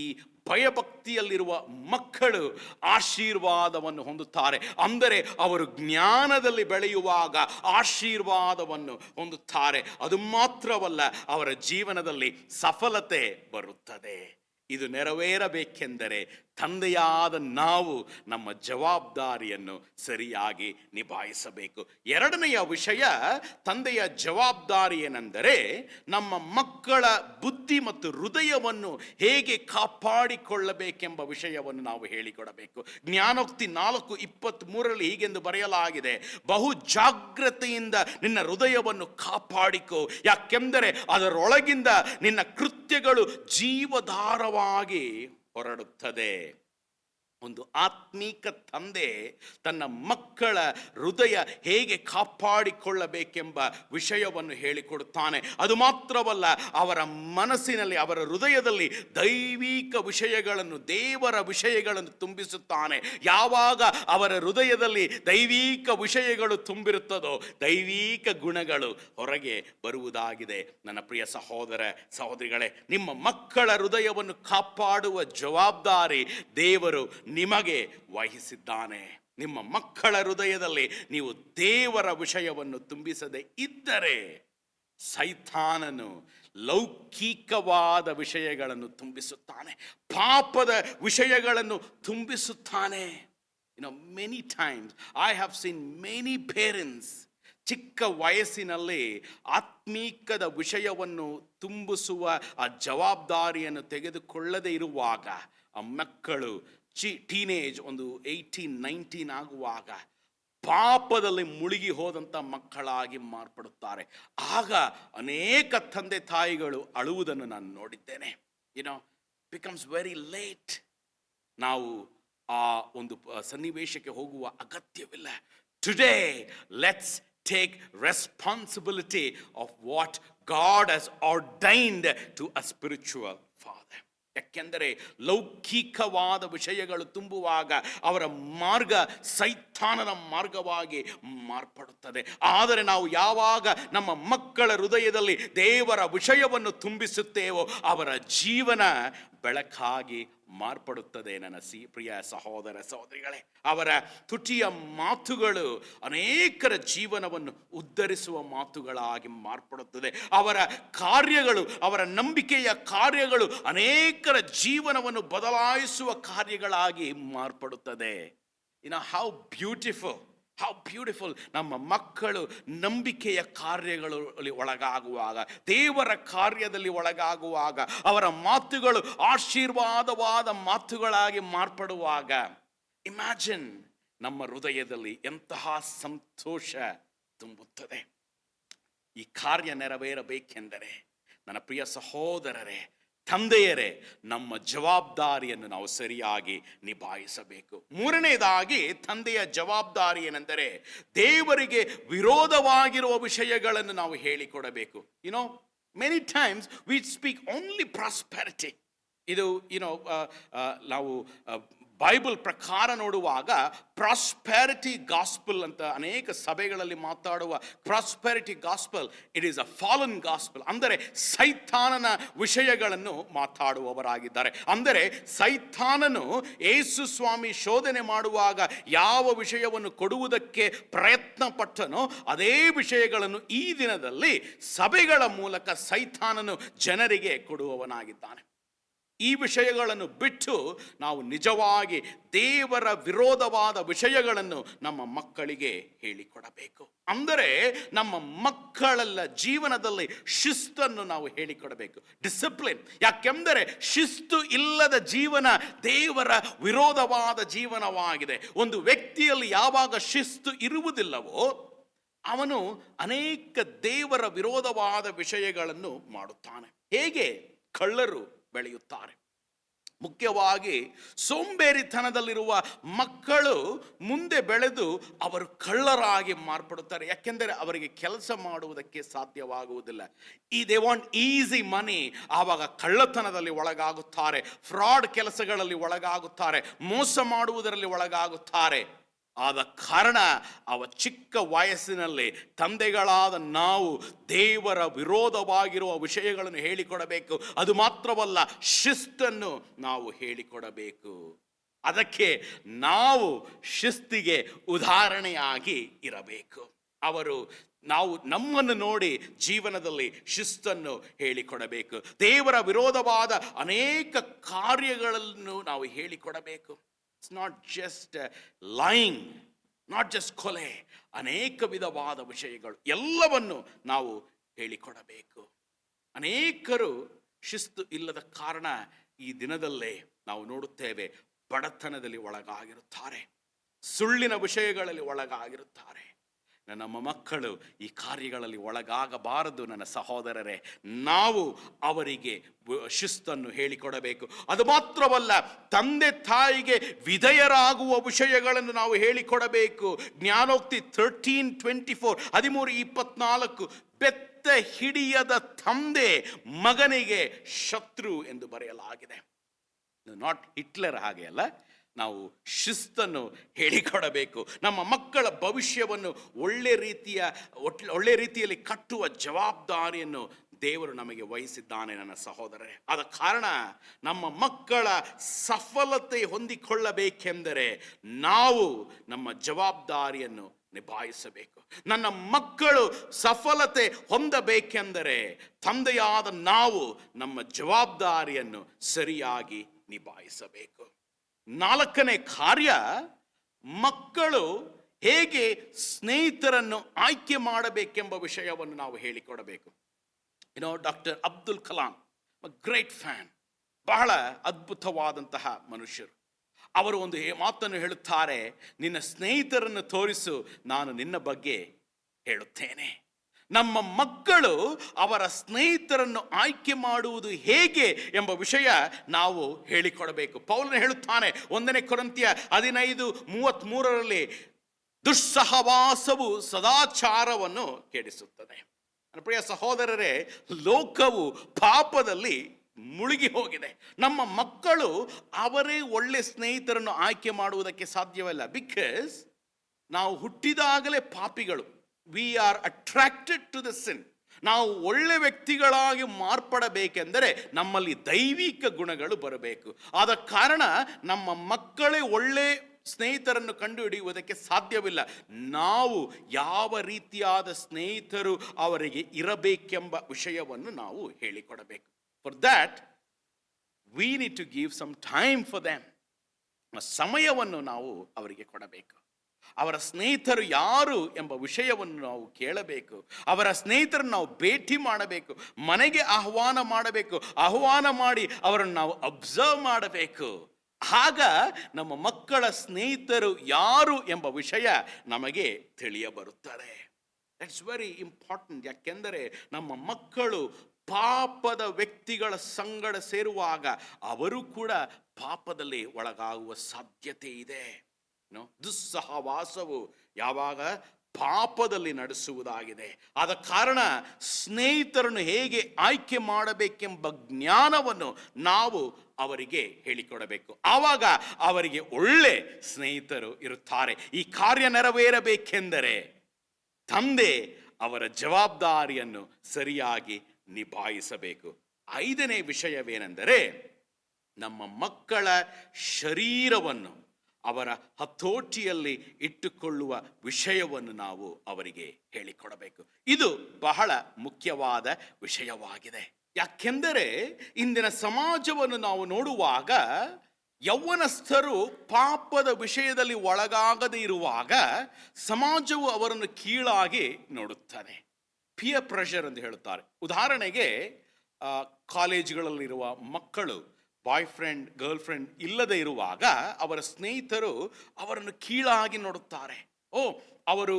ಭಯಭಕ್ತಿಯಲ್ಲಿರುವ ಮಕ್ಕಳು ಆಶೀರ್ವಾದವನ್ನು ಹೊಂದುತ್ತಾರೆ, ಅಂದರೆ ಅವರು ಜ್ಞಾನದಲ್ಲಿ ಬೆಳೆಯುವಾಗ ಆಶೀರ್ವಾದವನ್ನು ಹೊಂದುತ್ತಾರೆ. ಅದು ಮಾತ್ರವಲ್ಲ, ಅವರ ಜೀವನದಲ್ಲಿ ಸಫಲತೆ ಬರುತ್ತದೆ. ಇದು ನೆರವೇರಬೇಕೆಂದರೆ ತಂದೆಯಾದ ನಾವು ನಮ್ಮ ಜವಾಬ್ದಾರಿಯನ್ನು ಸರಿಯಾಗಿ ನಿಭಾಯಿಸಬೇಕು. ಎರಡನೆಯ ವಿಷಯ, ತಂದೆಯ ಜವಾಬ್ದಾರಿ ಏನೆಂದರೆ ನಮ್ಮ ಮಕ್ಕಳ ಬುದ್ಧಿ ಮತ್ತು ಹೃದಯವನ್ನು ಹೇಗೆ ಕಾಪಾಡಿಕೊಳ್ಳಬೇಕೆಂಬ ವಿಷಯವನ್ನು ನಾವು ಹೇಳಿಕೊಡಬೇಕು. ಜ್ಞಾನೋಕ್ತಿ 4:23 ಹೀಗೆಂದು ಬರೆಯಲಾಗಿದೆ, ಬಹು ಜಾಗ್ರತೆಯಿಂದ ನಿನ್ನ ಹೃದಯವನ್ನು ಕಾಪಾಡಿಕೋ, ಯಾಕೆಂದರೆ ಅದರೊಳಗಿಂದ ನಿನ್ನ ಕೃತ್ಯಗಳು ಜೀವಧಾರವಾಗಿ ಹೊರಡುತ್ತದೆ. ಒಂದು ಆತ್ಮೀಕ ತಂದೆ ತನ್ನ ಮಕ್ಕಳ ಹೃದಯ ಹೇಗೆ ಕಾಪಾಡಿಕೊಳ್ಳಬೇಕೆಂಬ ವಿಷಯವನ್ನು ಹೇಳಿಕೊಡುತ್ತಾನೆ. ಅದು ಮಾತ್ರವಲ್ಲ, ಅವರ ಮನಸ್ಸಿನಲ್ಲಿ, ಅವರ ಹೃದಯದಲ್ಲಿ ದೈವಿಕ ವಿಷಯಗಳನ್ನು, ದೇವರ ವಿಷಯಗಳನ್ನು ತುಂಬಿಸುತ್ತಾನೆ. ಯಾವಾಗ ಅವರ ಹೃದಯದಲ್ಲಿ ದೈವಿಕ ವಿಷಯಗಳು ತುಂಬಿರುತ್ತದೋ ದೈವಿಕ ಗುಣಗಳು ಹೊರಗೆ ಬರುವುದಾಗಿದೆ. ನನ್ನ ಪ್ರಿಯ ಸಹೋದರ ಸಹೋದರಿಗಳೇ, ನಿಮ್ಮ ಮಕ್ಕಳ ಹೃದಯವನ್ನು ಕಾಪಾಡುವ ಜವಾಬ್ದಾರಿ ದೇವರು ನಿಮಗೆ ವಹಿಸಿದ್ದಾನೆ. ನಿಮ್ಮ ಮಕ್ಕಳ ಹೃದಯದಲ್ಲಿ ನೀವು ದೇವರ ವಿಷಯವನ್ನು ತುಂಬಿಸದೆ ಇದ್ದರೆ ಸೈತಾನನು ಲೌಕಿಕವಾದ ವಿಷಯಗಳನ್ನು ತುಂಬಿಸುತ್ತಾನೆ, ಪಾಪದ ವಿಷಯಗಳನ್ನು ತುಂಬಿಸುತ್ತಾನೆ. Many times I have seen many parents ಚಿಕ್ಕ ವಯಸ್ಸಿನಲ್ಲಿ ಆತ್ಮೀಕದ ವಿಷಯವನ್ನು ತುಂಬಿಸುವ ಆ ಜವಾಬ್ದಾರಿಯನ್ನು ತೆಗೆದುಕೊಳ್ಳದೆ ಇರುವಾಗ ಆ ಮಕ್ಕಳು ಟೀನೇಜ್ ಒಂದು 18-19 ಆಗುವಾಗ ಪಾಪದಲ್ಲಿ ಮುಳುಗಿ ಹೋದಂಥ ಮಕ್ಕಳಾಗಿ ಮಾರ್ಪಡುತ್ತಾರೆ. ಆಗ ಅನೇಕ ತಂದೆ ತಾಯಿಗಳು ಅಳುವುದನ್ನು ನಾನು ನೋಡಿದ್ದೇನೆ. Becomes very late. ನಾವು ಆ ಒಂದು ಸನ್ನಿವೇಶಕ್ಕೆ ಹೋಗುವ ಅಗತ್ಯವಿಲ್ಲ. Today let's take responsibility of what God has ordained to a spiritual father. ಯಾಕೆಂದರೆ ಲೌಕಿಕವಾದ ವಿಷಯಗಳು ತುಂಬುವಾಗ ಅವರ ಮಾರ್ಗ ಸೈತಾನನ ಮಾರ್ಗವಾಗಿ ಮಾರ್ಪಡುತ್ತದೆ. ಆದರೆ ನಾವು ಯಾವಾಗ ನಮ್ಮ ಮಕ್ಕಳ ಹೃದಯದಲ್ಲಿ ದೇವರ ವಿಷಯವನ್ನು ತುಂಬಿಸುತ್ತೇವೋ ಅವರ ಜೀವನ ಬೆಳಕಾಗಿ ಮಾರ್ಪಡುತ್ತದೆ. ನನ್ನ ಪ್ರಿಯ ಸಹೋದರ ಸಹೋದರಿಗಳೇ, ಅವರ ತುಟಿಯ ಮಾತುಗಳು ಅನೇಕರ ಜೀವನವನ್ನು ಉದ್ಧರಿಸುವ ಮಾತುಗಳಾಗಿ ಮಾರ್ಪಡುತ್ತದೆ. ಅವರ ಕಾರ್ಯಗಳು, ಅವರ ನಂಬಿಕೆಯ ಕಾರ್ಯಗಳು ಅನೇಕರ ಜೀವನವನ್ನು ಬದಲಾಯಿಸುವ ಕಾರ್ಯಗಳಾಗಿ ಮಾರ್ಪಡುತ್ತದೆ. ಹೌ ಬ್ಯೂಟಿಫುಲ್ ನಮ್ಮ ಮಕ್ಕಳು ನಂಬಿಕೆಯ ಕಾರ್ಯಗಳಲ್ಲಿ ಒಳಗಾಗುವಾಗ, ದೇವರ ಕಾರ್ಯದಲ್ಲಿ ಒಳಗಾಗುವಾಗ, ಅವರ ಮಾತುಗಳು ಆಶೀರ್ವಾದವಾದ ಮಾತುಗಳಾಗಿ ಮಾರ್ಪಡುವಾಗ, ಇಮ್ಯಾಜಿನ್ ನಮ್ಮ ಹೃದಯದಲ್ಲಿ ಎಂತಹ ಸಂತೋಷ ತುಂಬುತ್ತದೆ. ಈ ಕಾರ್ಯ ನೆರವೇರಬೇಕೆಂದರೆ ನನ್ನ ಪ್ರಿಯ ಸಹೋದರರೇ, ತಂದೆಯರೇ, ನಮ್ಮ ಜವಾಬ್ದಾರಿಯನ್ನು ನಾವು ಸರಿಯಾಗಿ ನಿಭಾಯಿಸಬೇಕು. ಮೂರನೇದಾಗಿ ತಂದೆಯ ಜವಾಬ್ದಾರಿ ಏನೆಂದರೆ ದೇವರಿಗೆ ವಿರೋಧವಾಗಿರುವ ವಿಷಯಗಳನ್ನು ನಾವು ಹೇಳಿಕೊಡಬೇಕು. Many times we speak only prosperity. ಇದು ನಾವು ಬೈಬಲ್ ಪ್ರಕಾರ ನೋಡುವಾಗ ಪ್ರಾಸ್ಪೆರಿಟಿ ಗಾಸ್ಪಲ್ ಅಂತ ಅನೇಕ ಸಭೆಗಳಲ್ಲಿ ಮಾತಾಡುವ prosperity gospel, it is a fallen gospel. ಅಂದರೆ ಸೈತಾನನ ವಿಷಯಗಳನ್ನು ಮಾತಾಡುವವರಾಗಿದ್ದಾರೆ. ಅಂದರೆ ಸೈತಾನನು ಯೇಸು ಸ್ವಾಮಿ ಶೋಧನೆ ಮಾಡುವಾಗ ಯಾವ ವಿಷಯವನ್ನು ಕೊಡುವುದಕ್ಕೆ ಪ್ರಯತ್ನ ಪಟ್ಟನೋ ಅದೇ ವಿಷಯಗಳನ್ನು ಈ ದಿನದಲ್ಲಿ ಸಭೆಗಳ ಮೂಲಕ ಸೈತಾನನು ಜನರಿಗೆ ಕೊಡುವವನಾಗಿದ್ದಾನೆ. ಈ ವಿಷಯಗಳನ್ನು ಬಿಟ್ಟು ನಾವು ನಿಜವಾಗಿ ದೇವರ ವಿರೋಧವಾದ ವಿಷಯಗಳನ್ನು ನಮ್ಮ ಮಕ್ಕಳಿಗೆ ಹೇಳಿಕೊಡಬೇಕು. ಅಂದರೆ ನಮ್ಮ ಮಕ್ಕಳೆಲ್ಲ ಜೀವನದಲ್ಲಿ ಶಿಸ್ತನ್ನು ನಾವು ಹೇಳಿಕೊಡಬೇಕು, ಡಿಸಿಪ್ಲಿನ್. ಯಾಕೆಂದರೆ ಶಿಸ್ತು ಇಲ್ಲದ ಜೀವನ ದೇವರ ವಿರೋಧವಾದ ಜೀವನವಾಗಿದೆ. ಒಂದು ವ್ಯಕ್ತಿಯಲ್ಲಿ ಯಾವಾಗ ಶಿಸ್ತು ಇರುವುದಿಲ್ಲವೋ ಅವನು ಅನೇಕ ದೇವರ ವಿರೋಧವಾದ ವಿಷಯಗಳನ್ನು ಮಾಡುತ್ತಾನೆ. ಹೇಗೆ? ಕಳ್ಳರು ಬೆಳೆಯುತ್ತಾರೆ. ಮುಖ್ಯವಾಗಿ ಸೋಂಬೇರಿತನದಲ್ಲಿರುವ ಮಕ್ಕಳು ಮುಂದೆ ಬೆಳೆದು ಅವರು ಕಳ್ಳರಾಗಿ ಮಾರ್ಪಡುತ್ತಾರೆ. ಯಾಕೆಂದರೆ ಅವರಿಗೆ ಕೆಲಸ ಮಾಡುವುದಕ್ಕೆ ಸಾಧ್ಯವಾಗುವುದಿಲ್ಲ. They want easy money. ಆವಾಗ ಕಳ್ಳತನದಲ್ಲಿ ಒಳಗಾಗುತ್ತಾರೆ, ಫ್ರಾಡ್ ಕೆಲಸಗಳಲ್ಲಿ ಒಳಗಾಗುತ್ತಾರೆ, ಮೋಸ ಮಾಡುವುದರಲ್ಲಿ ಒಳಗಾಗುತ್ತಾರೆ. ಆದ ಕಾರಣ ಅವ ಚಿಕ್ಕ ವಯಸ್ಸಿನಲ್ಲಿ ತಂದೆಗಳಾದ ನಾವು ದೇವರ ವಿರೋಧವಾಗಿರುವ ವಿಷಯಗಳನ್ನು ಹೇಳಿಕೊಡಬೇಕು. ಅದು ಮಾತ್ರವಲ್ಲ, ಶಿಸ್ತನ್ನು ನಾವು ಹೇಳಿಕೊಡಬೇಕು. ಅದಕ್ಕೆ ನಾವು ಶಿಸ್ತಿಗೆ ಉದಾಹರಣೆಯಾಗಿ ಇರಬೇಕು. ನಾವು ನಮ್ಮನ್ನು ನೋಡಿ ಜೀವನದಲ್ಲಿ ಶಿಸ್ತನ್ನು ಹೇಳಿಕೊಡಬೇಕು. ದೇವರ ವಿರೋಧವಾದ ಅನೇಕ ಕಾರ್ಯಗಳನ್ನು ನಾವು ಹೇಳಿಕೊಡಬೇಕು. It's not just lying, not just ಕೊಲೆ, ಅನೇಕ ವಿಧವಾದ ವಿಷಯಗಳು ಎಲ್ಲವನ್ನು ನಾವು ಹೇಳಿಕೊಡಬೇಕು. ಅನೇಕರು ಶಿಸ್ತು ಇಲ್ಲದ ಕಾರಣ ಈ ದಿನದಲ್ಲೇ ನಾವು ನೋಡುತ್ತೇವೆ, ಬಡತನದಲ್ಲಿ ಒಳಗಾಗಿರುತ್ತಾರೆ, ಸುಳ್ಳಿನ ವಿಷಯಗಳಲ್ಲಿ ಒಳಗಾಗಿರುತ್ತಾರೆ. ನಮ್ಮ ಮಕ್ಕಳು ಈ ಕಾರ್ಯಗಳಲ್ಲಿ ಒಳಗಾಗಬಾರದು. ನನ್ನ ಸಹೋದರರೇ, ನಾವು ಅವರಿಗೆ ಶಿಸ್ತನ್ನು ಹೇಳಿಕೊಡಬೇಕು. ಅದು ಮಾತ್ರವಲ್ಲ, ತಂದೆ ತಾಯಿಗೆ ವಿಧೇಯರಾಗುವ ವಿಷಯಗಳನ್ನು ನಾವು ಹೇಳಿಕೊಡಬೇಕು. ಜ್ಞಾನೋಕ್ತಿ 13:24 13:24 ಬೆತ್ತ ಹಿಡಿಯದ ತಂದೆ ಮಗನಿಗೆ ಶತ್ರು ಎಂದು ಬರೆಯಲಾಗಿದೆ. ನಾಟ್ ಹಿಟ್ಲರ್ ಹಾಗೆ ಅಲ್ಲ, ನಾವು ಶಿಸ್ತನ್ನು ಹೇಳಿಕೊಡಬೇಕು. ನಮ್ಮ ಮಕ್ಕಳ ಭವಿಷ್ಯವನ್ನು ಒಳ್ಳೆ ರೀತಿಯಲ್ಲಿ ಕಟ್ಟುವ ಜವಾಬ್ದಾರಿಯನ್ನು ದೇವರು ನಮಗೆ ವಹಿಸಿದ್ದಾನೆ ನನ್ನ ಸಹೋದರರೇ. ಆದ ಕಾರಣ ನಮ್ಮ ಮಕ್ಕಳ ಸಫಲತೆ ಹೊಂದಿಕೊಳ್ಳಬೇಕೆಂದರೆ ನಾವು ನಮ್ಮ ಜವಾಬ್ದಾರಿಯನ್ನು ನಿಭಾಯಿಸಬೇಕು. ನನ್ನ ಮಕ್ಕಳು ಸಫಲತೆ ಹೊಂದಬೇಕೆಂದರೆ ತಂದೆಯಾದ ನಾವು ನಮ್ಮ ಜವಾಬ್ದಾರಿಯನ್ನು ಸರಿಯಾಗಿ ನಿಭಾಯಿಸಬೇಕು. 4ನೇ ಕಾರ್ಯ, ಮಕ್ಕಳು ಹೇಗೆ ಸ್ನೇಹಿತರನ್ನು ಆಯ್ಕೆ ಮಾಡಬೇಕೆಂಬ ವಿಷಯವನ್ನು ನಾವು ಹೇಳಿಕೊಡಬೇಕು. Doctor Abdul Kalam, great fan, ಬಹಳ ಅದ್ಭುತವಾದಂತಹ ಮನುಷ್ಯರು. ಅವರು ಒಂದು ಮಾತನ್ನು ಹೇಳುತ್ತಾರೆ, ನಿನ್ನ ಸ್ನೇಹಿತರನ್ನು ತೋರಿಸು, ನಾನು ನಿನ್ನ ಬಗ್ಗೆ ಹೇಳುತ್ತೇನೆ. ನಮ್ಮ ಮಕ್ಕಳು ಅವರ ಸ್ನೇಹಿತರನ್ನು ಆಯ್ಕೆ ಮಾಡುವುದು ಹೇಗೆ ಎಂಬ ವಿಷಯ ನಾವು ಹೇಳಿಕೊಡಬೇಕು. ಪೌಲನು ಹೇಳುತ್ತಾನೆ 1 ಕೊರಿಂಥಿಯ 15:33 ದುಸ್ಸಹವಾಸವು ಸದಾಚಾರವನ್ನು ಕೆಡಿಸುತ್ತದೆ. ನನ್ನ ಪ್ರಿಯ ಸಹೋದರರೇ, ಲೋಕವು ಪಾಪದಲ್ಲಿ ಮುಳುಗಿ ಹೋಗಿದೆ. ನಮ್ಮ ಮಕ್ಕಳು ಅವರೇ ಒಳ್ಳೆ ಸ್ನೇಹಿತರನ್ನು ಆಯ್ಕೆ ಮಾಡುವುದಕ್ಕೆ ಸಾಧ್ಯವಿಲ್ಲ. ಬಿಕಾಸ್ ನಾವು ಹುಟ್ಟಿದಾಗಲೇ ಪಾಪಿಗಳು. We are attracted to the sin. ನಾವು ಒಳ್ಳೆ ವ್ಯಕ್ತಿಗಳಾಗಿ ಮಾರ್ಪಡಬೇಕೆಂದರೆ ನಮ್ಮಲ್ಲಿ ದೈವಿಕ ಗುಣಗಳು ಬರಬೇಕು. ಆದ ಕಾರಣ ನಮ್ಮ ಮಕ್ಕಳೇ ಒಳ್ಳೆ ಸ್ನೇಹಿತರನ್ನು ಕಂಡುಹಿಡಿಯುವುದಕ್ಕೆ ಸಾಧ್ಯವಿಲ್ಲ. ನಾವು ಯಾವ ರೀತಿಯಾದ ಸ್ನೇಹಿತರು ಅವರಿಗೆ ಇರಬೇಕೆಂಬ ವಿಷಯವನ್ನು ನಾವು ಹೇಳಿಕೊಡಬೇಕು. For that we need to give some time for them. ಸಮಯವನ್ನು ನಾವು ಅವರಿಗೆ ಕೊಡಬೇಕು. ಅವರ ಸ್ನೇಹಿತರು ಯಾರು ಎಂಬ ವಿಷಯವನ್ನು ನಾವು ಕೇಳಬೇಕು. ಅವರ ಸ್ನೇಹಿತರನ್ನು ನಾವು ಭೇಟಿ ಮಾಡಬೇಕು, ಮನೆಗೆ ಆಹ್ವಾನ ಮಾಡಬೇಕು, ಆಹ್ವಾನ ಮಾಡಿ ಅವರನ್ನು ನಾವು ಅಬ್ಸರ್ವ್ ಮಾಡಬೇಕು. ಆಗ ನಮ್ಮ ಮಕ್ಕಳ ಸ್ನೇಹಿತರು ಯಾರು ಎಂಬ ವಿಷಯ ನಮಗೆ ತಿಳಿಯ ಬರುತ್ತದೆ. That's very important. ಯಾಕೆಂದರೆ ನಮ್ಮ ಮಕ್ಕಳು ಪಾಪದ ವ್ಯಕ್ತಿಗಳ ಸಂಗಡ ಸೇರುವಾಗ ಅವರು ಕೂಡ ಪಾಪದಲ್ಲಿ ಒಳಗಾಗುವ ಸಾಧ್ಯತೆ ಇದೆ. ದುಸ್ಸಹವಾಸವು ಯಾವಾಗ ಪಾಪದಲ್ಲಿ ನಡೆಸುವುದಾಗಿದೆ. ಆದ ಕಾರಣ ಸ್ನೇಹಿತರನ್ನು ಹೇಗೆ ಆಯ್ಕೆ ಮಾಡಬೇಕೆಂಬ ಜ್ಞಾನವನ್ನು ನಾವು ಅವರಿಗೆ ಹೇಳಿಕೊಡಬೇಕು. ಆವಾಗ ಅವರಿಗೆ ಒಳ್ಳೆ ಸ್ನೇಹಿತರು ಇರುತ್ತಾರೆ. ಈ ಕಾರ್ಯ ನೆರವೇರಬೇಕೆಂದರೆ ತಂದೆ ಅವರ ಜವಾಬ್ದಾರಿಯನ್ನು ಸರಿಯಾಗಿ ನಿಭಾಯಿಸಬೇಕು. 5ನೇ ವಿಷಯವೇನೆಂದರೆ, ನಮ್ಮ ಮಕ್ಕಳ ಶರೀರವನ್ನು ಅವರ ಹತೋಟಿಯಲ್ಲಿ ಇಟ್ಟುಕೊಳ್ಳುವ ವಿಷಯವನ್ನು ನಾವು ಅವರಿಗೆ ಹೇಳಿಕೊಡಬೇಕು. ಇದು ಬಹಳ ಮುಖ್ಯವಾದ ವಿಷಯವಾಗಿದೆ. ಯಾಕೆಂದರೆ ಇಂದಿನ ಸಮಾಜವನ್ನು ನಾವು ನೋಡುವಾಗ ಯೌವನಸ್ಥರು ಪಾಪದ ವಿಷಯದಲ್ಲಿ ಒಳಗಾಗದೇ ಇರುವಾಗ ಸಮಾಜವು ಅವರನ್ನು ಕೀಳಾಗಿ ನೋಡುತ್ತದೆ. ಪಿಯರ್ ಪ್ರೆಷರ್ ಎಂದು ಹೇಳುತ್ತಾರೆ. ಉದಾಹರಣೆಗೆ ಕಾಲೇಜುಗಳಲ್ಲಿರುವ ಮಕ್ಕಳು ಬಾಯ್ ಫ್ರೆಂಡ್ ಗರ್ಲ್ ಫ್ರೆಂಡ್ ಇಲ್ಲದೆ ಇರುವಾಗ ಅವರ ಸ್ನೇಹಿತರು ಅವರನ್ನು ಕೀಳಾಗಿ ನೋಡುತ್ತಾರೆ. ಅವರು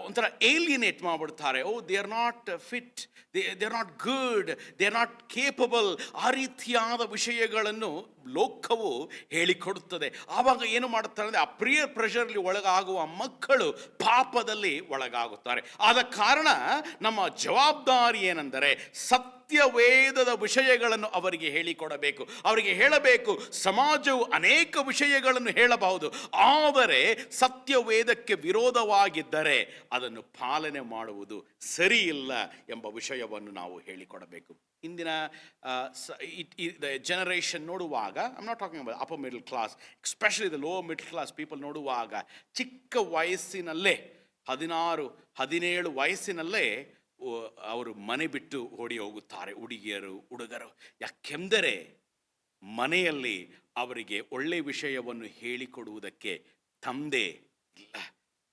ಒಂಥರ ಏಲಿಯನೇಟ್ ಮಾಡಿಬಿಡ್ತಾರೆ. Oh, they are not fit, they are not good, they are not capable. ಆ ರೀತಿಯಾದ ವಿಷಯಗಳನ್ನು ಲೋಕವು ಹೇಳಿಕೊಡುತ್ತದೆ. ಆವಾಗ ಏನು ಮಾಡುತ್ತಾರೆ ಅಂದರೆ, ಆ ಪ್ರಿಯರ್ ಪ್ರೆಷರ್ಲಿ ಒಳಗಾಗುವ ಮಕ್ಕಳು ಪಾಪದಲ್ಲಿ ಒಳಗಾಗುತ್ತಾರೆ. ಆದ ಕಾರಣ ನಮ್ಮ ಜವಾಬ್ದಾರಿ ಏನೆಂದರೆ, ಸತ್ಯವೇದದ ವಿಷಯಗಳನ್ನು ಅವರಿಗೆ ಹೇಳಿಕೊಡಬೇಕು. ಅವರಿಗೆ ಹೇಳಬೇಕು, ಸಮಾಜವು ಅನೇಕ ವಿಷಯಗಳನ್ನು ಹೇಳಬಹುದು, ಆದರೆ ಸತ್ಯವೇದಕ್ಕೆ ವಿರೋಧವಾಗಿದ್ದರೆ ಅದನ್ನು ಪಾಲನೆ ಮಾಡುವುದು ಸರಿಯಿಲ್ಲ ಎಂಬ ವಿಷಯವನ್ನು ನಾವು ಹೇಳಿಕೊಡಬೇಕು. ಇಂದಿನ ಜನರೇಷನ್ ನೋಡುವಾಗ, I am not talking about upper middle class, especially the lower middle class people ನೋಡುವಾಗ, ಚಿಕ್ಕ ವಯಸ್ಸಿನಲ್ಲೇ 16-17 ವಯಸ್ಸಿನಲ್ಲೇ ಅವರು ಮನೆ ಬಿಟ್ಟು ಓಡಿ ಹೋಗುತ್ತಾರೆ, ಹುಡುಗಿಯರು ಹುಡುಗರು. ಯಾಕೆಂದರೆ ಮನೆಯಲ್ಲಿ ಅವರಿಗೆ ಒಳ್ಳೆ ವಿಷಯವನ್ನು ಹೇಳಿಕೊಡುವುದಕ್ಕೆ ತಂದೆ ಇಲ್ಲ,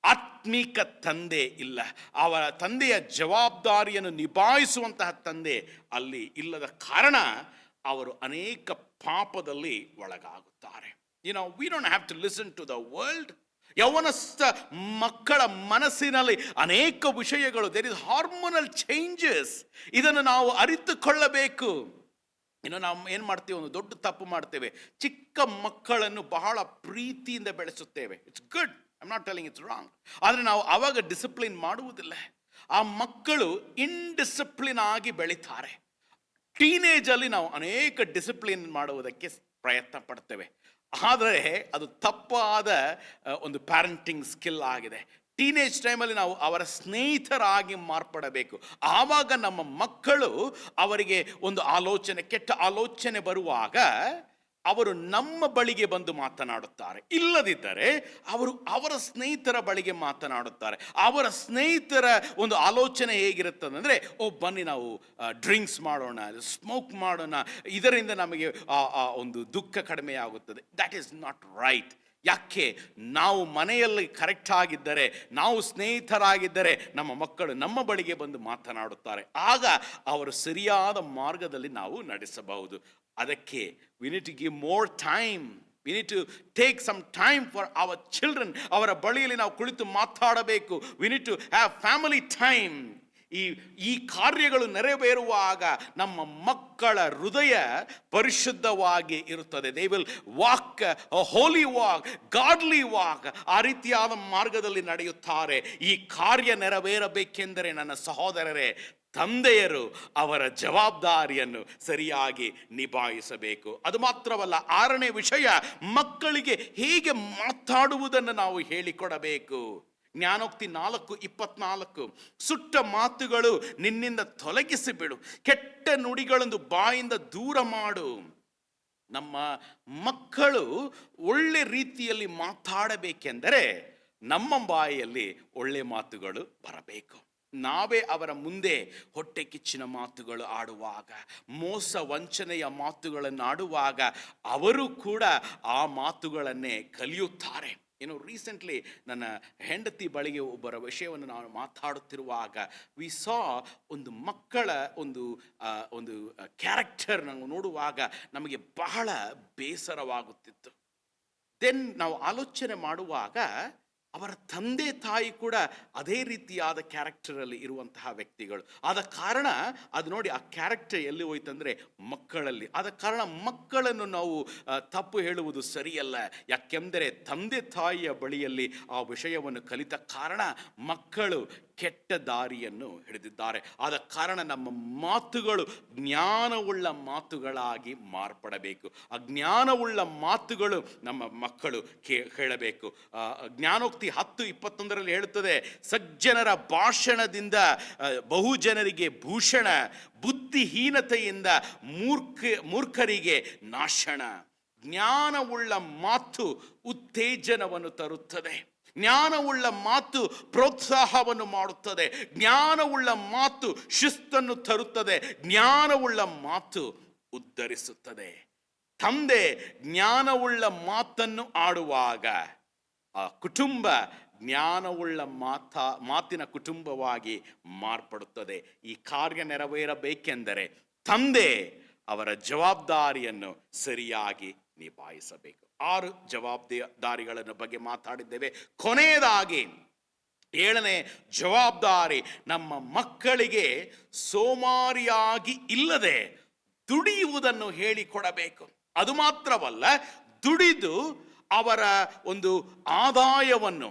ಆತ್ಮಿಕ ತಂದೆ ಇಲ್ಲ. ಅವರ ತಂದೆಯ ಜವಾಬ್ದಾರಿಯನ್ನು ನಿಭಾಯಿಸುವಂತಹ ತಂದೆ ಅಲ್ಲಿ ಇಲ್ಲದ ಕಾರಣ ಅವರು ಅನೇಕ ಪಾಪದಲ್ಲಿ ಒಳಗಾಗುತ್ತಾರೆ. We don't have to listen to the world. ಯೌವನಸ್ಥ ಮಕ್ಕಳ ಮನಸ್ಸಿನಲ್ಲಿ ಅನೇಕ ವಿಷಯಗಳು, ದೇರ್ ಇಸ್ ಹಾರ್ಮೋನಲ್ ಚೇಂಜಸ್. ಇದನ್ನು ನಾವು ಅರಿತುಕೊಳ್ಳಬೇಕು. ನಾವು ಏನು ಮಾಡ್ತೀವಿ, ಒಂದು ದೊಡ್ಡ ತಪ್ಪು ಮಾಡ್ತೇವೆ. ಚಿಕ್ಕ ಮಕ್ಕಳನ್ನು ಬಹಳ ಪ್ರೀತಿಯಿಂದ ಬೆಳೆಸುತ್ತೇವೆ. It's good, I am not telling it's wrong. ಆದರೆ ನಾವು ಆವಾಗ ಡಿಸಿಪ್ಲಿನ್ ಮಾಡುವುದಿಲ್ಲ. ಆ ಮಕ್ಕಳು ಇನ್ಡಿಸಿಪ್ಲಿನ್ ಆಗಿ ಬೆಳೀತಾರೆ. ಟೀನೇಜಲ್ಲಿ ನಾವು ಅನೇಕ ಡಿಸಿಪ್ಲಿನ್ ಮಾಡುವುದಕ್ಕೆ ಪ್ರಯತ್ನ ಪಡ್ತೇವೆ, ಆದರೆ ಅದು ತಪ್ಪಾದ ಒಂದು ಪ್ಯಾರೆಂಟಿಂಗ್ ಸ್ಕಿಲ್ ಆಗಿದೆ. ಟೀನೇಜ್ ಟೈಮಲ್ಲಿ ನಾವು ಅವರ ಸ್ನೇಹಿತರಾಗಿ ಮಾರ್ಪಡಬೇಕು. ಆವಾಗ ನಮ್ಮ ಮಕ್ಕಳು, ಅವರಿಗೆ ಒಂದು ಆಲೋಚನೆ, ಕೆಟ್ಟ ಆಲೋಚನೆ ಬರುವಾಗ ಅವರು ನಮ್ಮ ಬಳಿಗೆ ಬಂದು ಮಾತನಾಡುತ್ತಾರೆ. ಇಲ್ಲದಿದ್ದರೆ ಅವರು ಅವರ ಸ್ನೇಹಿತರ ಬಳಿಗೆ ಮಾತನಾಡುತ್ತಾರೆ. ಅವರ ಸ್ನೇಹಿತರ ಒಂದು ಆಲೋಚನೆ ಹೇಗಿರುತ್ತದೆ ಅಂದರೆ, ಓ ಬನ್ನಿ ನಾವು ಡ್ರಿಂಕ್ಸ್ ಮಾಡೋಣ, ಸ್ಮೋಕ್ ಮಾಡೋಣ, ಇದರಿಂದ ನಮಗೆ ಒಂದು ದುಃಖ ಕಡಿಮೆ ಆಗುತ್ತದೆ. That is not right. ಯಾಕೆ? ನಾವು ಮನೆಯಲ್ಲಿ ಕರೆಕ್ಟ್ ಆಗಿದ್ದರೆ, ನಾವು ಸ್ನೇಹಿತರಾಗಿದ್ದರೆ ನಮ್ಮ ಮಕ್ಕಳು ನಮ್ಮ ಬಳಿಗೆ ಬಂದು ಮಾತನಾಡುತ್ತಾರೆ. ಆಗ ಅವರು ಸರಿಯಾದ ಮಾರ್ಗದಲ್ಲಿ ನಾವು ನಡೆಸಬಹುದು. ಅದಕ್ಕೆ we need to give more time. We need to take some time for our children. ಅವರ ಬಳಿಯಲ್ಲಿ ನಾವು ಕುಳಿತು ಮಾತಾಡಬೇಕು. We need to have family time. ಈ ಕಾರ್ಯಗಳು ನೆರವೇರುವಾಗ ನಮ್ಮ ಮಕ್ಕಳ ಹೃದಯ ಪರಿಶುದ್ಧವಾಗಿ ಇರುತ್ತದೆ. They will walk a holy walk, godly walk. ಆ ರೀತಿಯಾದ ಮಾರ್ಗದಲ್ಲಿ ನಡೆಯುತ್ತಾರೆ. ಈ ಕಾರ್ಯ ನೆರವೇರಬೇಕೆಂದರೆ ನನ್ನ ಸಹೋದರರೇ, ತಂದೆಯರು ಅವರ ಜವಾಬ್ದಾರಿಯನ್ನು ಸರಿಯಾಗಿ ನಿಭಾಯಿಸಬೇಕು. ಅದು ಮಾತ್ರವಲ್ಲ, 6ನೇ ವಿಷಯ, ಮಕ್ಕಳಿಗೆ ಹೇಗೆ ಮಾತಾಡುವುದನ್ನು ನಾವು ಹೇಳಿಕೊಡಬೇಕು. ಜ್ಞಾನೋಕ್ತಿ 4:24, ಸುಟ್ಟ ಮಾತುಗಳು ನಿನ್ನಿಂದ ತೊಲಗಿಸಿ ಬಿಡು, ಕೆಟ್ಟ ನುಡಿಗಳನ್ನು ಬಾಯಿಂದ ದೂರ ಮಾಡು. ನಮ್ಮ ಮಕ್ಕಳು ಒಳ್ಳೆ ರೀತಿಯಲ್ಲಿ ಮಾತಾಡಬೇಕೆಂದರೆ ನಮ್ಮ ಬಾಯಿಯಲ್ಲಿ ಒಳ್ಳೆ ಮಾತುಗಳು ಬರಬೇಕು. ನಾವೇ ಅವರ ಮುಂದೆ ಹೊಟ್ಟೆ ಕಿಚ್ಚಿನ ಮಾತುಗಳು ಆಡುವಾಗ, ಮೋಸ ವಂಚನೆಯ ಮಾತುಗಳನ್ನು ಆಡುವಾಗ ಅವರು ಕೂಡ ಆ ಮಾತುಗಳನ್ನೇ ಕಲಿಯುತ್ತಾರೆ. ರೀಸೆಂಟ್ಲಿ ನನ್ನ ಹೆಂಡತಿ ಬಳಿಗೆ ಒಬ್ಬರ ವಿಷಯವನ್ನು ನಾವು ಮಾತಾಡುತ್ತಿರುವಾಗ, ವಿ ಸಾ ಒಂದು ಮಕ್ಕಳ ಒಂದು ಕ್ಯಾರೆಕ್ಟರ್ ನಾವು ನೋಡುವಾಗ ನಮಗೆ ಬಹಳ ಬೇಸರವಾಗುತ್ತಿತ್ತು. ದೆನ್ ನಾವು ಆಲೋಚನೆ ಮಾಡುವಾಗ ಅವರ ತಂದೆ ತಾಯಿ ಕೂಡ ಅದೇ ರೀತಿಯಾದ ಕ್ಯಾರೆಕ್ಟರಲ್ಲಿ ಇರುವಂತಹ ವ್ಯಕ್ತಿಗಳು. ಆದ ಕಾರಣ ಅದು ನೋಡಿ, ಆ ಕ್ಯಾರೆಕ್ಟರ್ ಎಲ್ಲಿ ಹೋಯ್ತಂದರೆ ಮಕ್ಕಳಲ್ಲಿ. ಆದ ಕಾರಣ ಮಕ್ಕಳನ್ನು ನಾವು ತಪ್ಪು ಹೇಳುವುದು ಸರಿಯಲ್ಲ. ಯಾಕೆಂದರೆ ತಂದೆ ತಾಯಿಯ ಬಳಿಯಲ್ಲಿ ಆ ವಿಷಯವನ್ನು ಕಲಿತ ಕಾರಣ ಮಕ್ಕಳು ಕೆಟ್ಟ ದಾರಿಯನ್ನು ಹಿಡಿದಿದ್ದಾರೆ. ಆದ ಕಾರಣ ನಮ್ಮ ಮಾತುಗಳು ಜ್ಞಾನವುಳ್ಳ ಮಾತುಗಳಾಗಿ ಮಾರ್ಪಡಬೇಕು. ಆ ಜ್ಞಾನವುಳ್ಳ ಮಾತುಗಳು ನಮ್ಮ ಮಕ್ಕಳು ಹೇಳಬೇಕು. ಜ್ಞಾನೋಕ್ತಿ 10:21 ಹೇಳುತ್ತದೆ, ಸಜ್ಜನರ ಭಾಷಣದಿಂದ ಬಹುಜನರಿಗೆ ಭೂಷಣ, ಬುದ್ಧಿಹೀನತೆಯಿಂದ ಮೂರ್ಖರಿಗೆ ನಾಶನ. ಜ್ಞಾನವುಳ್ಳ ಮಾತು ಉತ್ತೇಜನವನ್ನು ತರುತ್ತದೆ. ಜ್ಞಾನವುಳ್ಳ ಮಾತು ಪ್ರೋತ್ಸಾಹವನ್ನು ಮಾಡುತ್ತದೆ. ಜ್ಞಾನವುಳ್ಳ ಮಾತು ಶಿಸ್ತನ್ನು ತರುತ್ತದೆ. ಜ್ಞಾನವುಳ್ಳ ಮಾತು ಉದ್ಧರಿಸುತ್ತದೆ. ತಂದೆ ಜ್ಞಾನವುಳ್ಳ ಮಾತನ್ನು ಆಡುವಾಗ ಆ ಕುಟುಂಬ ಜ್ಞಾನವುಳ್ಳ ಮಾತಿನ ಕುಟುಂಬವಾಗಿ ಮಾರ್ಪಡುತ್ತದೆ. ಈ ಕಾರ್ಯ ನೆರವೇರಬೇಕೆಂದರೆ ತಂದೆ ಅವರ ಜವಾಬ್ದಾರಿಯನ್ನು ಸರಿಯಾಗಿ ನಿಭಾಯಿಸಬೇಕು. 6 ಜವಾಬ್ದಾರಿಗಳನ್ನು ಬಗ್ಗೆ ಮಾತಾಡಿದ್ದೇವೆ. ಕೊನೆಯದಾಗಿ ಏಳನೇ ಜವಾಬ್ದಾರಿ, ನಮ್ಮ ಮಕ್ಕಳಿಗೆ ಸೋಮಾರಿಯಾಗಿ ಇಲ್ಲದೆ ದುಡಿಯುವುದನ್ನು ಹೇಳಿಕೊಡಬೇಕು. ಅದು ಮಾತ್ರವಲ್ಲ, ದುಡಿದು ಅವರ ಒಂದು ಆದಾಯವನ್ನು,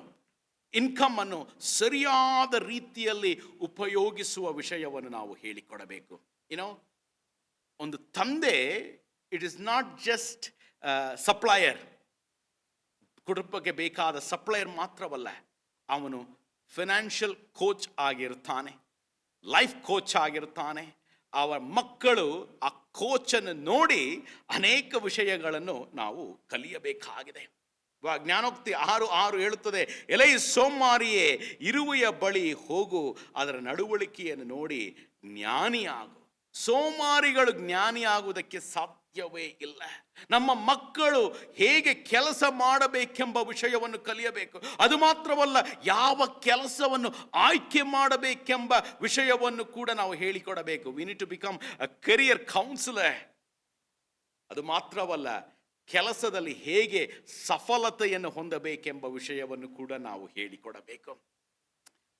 ಇನ್ಕಮ್ ಅನ್ನು ಸರಿಯಾದ ರೀತಿಯಲ್ಲಿ ಉಪಯೋಗಿಸುವ ವಿಷಯವನ್ನು ನಾವು ಹೇಳಿಕೊಡಬೇಕು. ಒಂದು ತಂದೆ, it is not just supplier, ಕುಟುಂಬಕ್ಕೆ ಬೇಕಾದ ಸಪ್ಲೈಯರ್ ಮಾತ್ರವಲ್ಲ, ಅವನು ಫಿನಾನ್ಷಿಯಲ್ ಕೋಚ್ ಆಗಿರ್ತಾನೆ, ಲೈಫ್ ಕೋಚ್ ಆಗಿರ್ತಾನೆ. ಅವರ ಮಕ್ಕಳು ಆ ಕೋಚನ್ನು ನೋಡಿ ಅನೇಕ ವಿಷಯಗಳನ್ನು ನಾವು ಕಲಿಯಬೇಕಾಗಿದೆ. ಜ್ಞಾನೋಕ್ತಿ 6:6 ಹೇಳುತ್ತದೆ, ಎಲೈ ಸೋಮಾರಿಯೇ, ಇರುವೆಯ ಬಳಿ ಹೋಗು, ಅದರ ನಡವಳಿಕೆಯನ್ನು ನೋಡಿ ಜ್ಞಾನಿಯಾಗು. ಸೋಮಾರಿಗಳು ಜ್ಞಾನಿಯಾಗುವುದಕ್ಕೆ ಸಾಧ್ಯವೇ ಇಲ್ಲ. ನಮ್ಮ ಮಕ್ಕಳು ಹೇಗೆ ಕೆಲಸ ಮಾಡಬೇಕೆಂಬ ವಿಷಯವನ್ನು ಕಲಿಯಬೇಕು. ಅದು ಮಾತ್ರವಲ್ಲ, ಯಾವ ಕೆಲಸವನ್ನು ಆಯ್ಕೆ ಮಾಡಬೇಕೆಂಬ ವಿಷಯವನ್ನು ಕೂಡ ನಾವು ಹೇಳಿಕೊಡಬೇಕು. We need to become a career counsellor. ಅದು ಮಾತ್ರವಲ್ಲ, ಕೆಲಸದಲ್ಲಿ ಹೇಗೆ ಸಫಲತೆಯನ್ನು ಹೊಂದಬೇಕೆಂಬ ವಿಷಯವನ್ನು ಕೂಡ ನಾವು ಹೇಳಿಕೊಡಬೇಕು.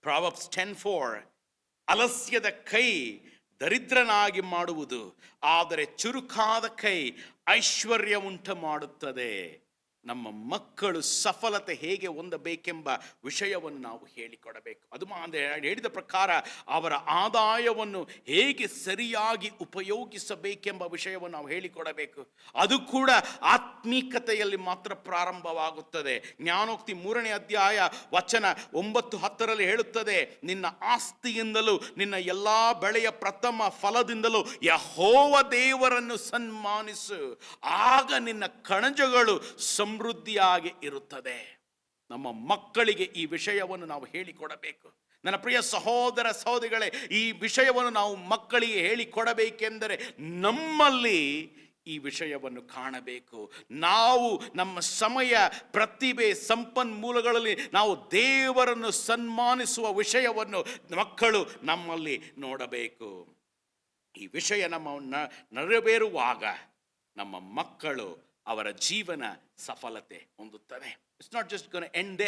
ಪ್ರಾವರ್ಬ್ಸ್ 10:4, ಆಲಸ್ಯದ ಕೈ ದರಿದ್ರನಾಗಿ ಮಾಡುವುದು, ಆದರೆ ಚುರುಕಾದ ಕೈ ಐಶ್ವರ್ಯ ಉಂಟು ಮಾಡುತ್ತದೆ. ನಮ್ಮ ಮಕ್ಕಳು ಸಫಲತೆ ಹೇಗೆ ಹೊಂದಬೇಕೆಂಬ ವಿಷಯವನ್ನು ನಾವು ಹೇಳಿಕೊಡಬೇಕು. ಅದು ಹೇಳಿದ ಪ್ರಕಾರ ಅವರ ಆದಾಯವನ್ನು ಹೇಗೆ ಸರಿಯಾಗಿ ಉಪಯೋಗಿಸಬೇಕೆಂಬ ವಿಷಯವನ್ನು ನಾವು ಹೇಳಿಕೊಡಬೇಕು. ಅದು ಕೂಡ ಆತ್ಮೀಕತೆಯಲ್ಲಿ ಮಾತ್ರ ಪ್ರಾರಂಭವಾಗುತ್ತದೆ. ಜ್ಞಾನೋಕ್ತಿ 3ನೇ ಅಧ್ಯಾಯ ವಚನ 9-10 ಹೇಳುತ್ತದೆ, ನಿನ್ನ ಆಸ್ತಿಯಿಂದಲೂ ನಿನ್ನ ಎಲ್ಲ ಬೆಳೆಯ ಪ್ರಥಮ ಫಲದಿಂದಲೂ ಯೆಹೋವ ದೇವರನ್ನು ಸನ್ಮಾನಿಸು, ಆಗ ನಿನ್ನ ಕಣಜಗಳು ಸಮೃದ್ಧಿಯಾಗಿ ಇರುತ್ತದೆ. ನಮ್ಮ ಮಕ್ಕಳಿಗೆ ಈ ವಿಷಯವನ್ನು ನಾವು ಹೇಳಿಕೊಡಬೇಕು. ನನ್ನ ಪ್ರಿಯ ಸಹೋದರ ಸಹೋದರಿಗಳೇ, ಈ ವಿಷಯವನ್ನು ನಾವು ಮಕ್ಕಳಿಗೆ ಹೇಳಿಕೊಡಬೇಕೆಂದರೆ ನಮ್ಮಲ್ಲಿ ಈ ವಿಷಯವನ್ನು ಕಾಣಬೇಕು. ನಾವು ನಮ್ಮ ಸಮಯ, ಪ್ರತಿಭೆ, ಸಂಪನ್ಮೂಲಗಳಲ್ಲಿ ನಾವು ದೇವರನ್ನು ಸನ್ಮಾನಿಸುವ ವಿಷಯವನ್ನು ಮಕ್ಕಳು ನಮ್ಮಲ್ಲಿ ನೋಡಬೇಕು. ಈ ವಿಷಯ ನಮ್ಮ ನೆರವೇರುವಾಗ ನಮ್ಮ ಮಕ್ಕಳು, ಅವರ ಜೀವನ ಸಫಲತೆ ಹೊಂದುತ್ತದೆ. It's not just gonna end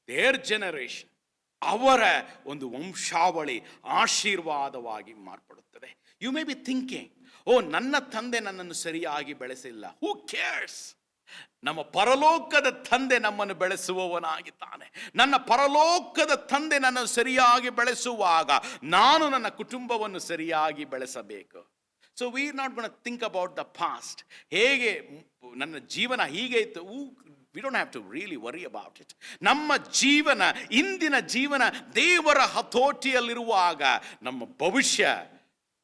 their generation, ಅವರ ಒಂದು ವಂಶಾವಳಿ ಆಶೀರ್ವಾದವಾಗಿ ಮಾರ್ಪಡುತ್ತದೆ. ಯು ಮೇ ಬಿ ಥಿಂಕಿಂಗ್, ನನ್ನ ತಂದೆ ನನ್ನನ್ನು ಸರಿಯಾಗಿ ಬೆಳೆಸಿಲ್ಲ. ಹೂ ಕೇರ್ಸ್? ನಮ್ಮ ಪರಲೋಕದ ತಂದೆ ನಮ್ಮನ್ನು ಬೆಳೆಸುವವನಾಗಿದ್ದಾನೆ. ನನ್ನ ಪರಲೋಕದ ತಂದೆ ನನ್ನನ್ನು ಸರಿಯಾಗಿ ಬೆಳೆಸುವಾಗ ನಾನು ನನ್ನ ಕುಟುಂಬವನ್ನು ಸರಿಯಾಗಿ ಬೆಳೆಸಬೇಕು. So we are not gonna think about the past. ಹೇಗೆ ನನ್ನ ಜೀವನ ಹೀಗೆ ಇತ್ತು, we don't have to really worry about it. ನಮ್ಮ ಜೀವನ, ಇಂದಿನ ಜೀವನ ದೇವರ ಹತೋಟಿಯಲ್ಲಿರುವಾಗ ನಮ್ಮ ಭವಿಷ್ಯ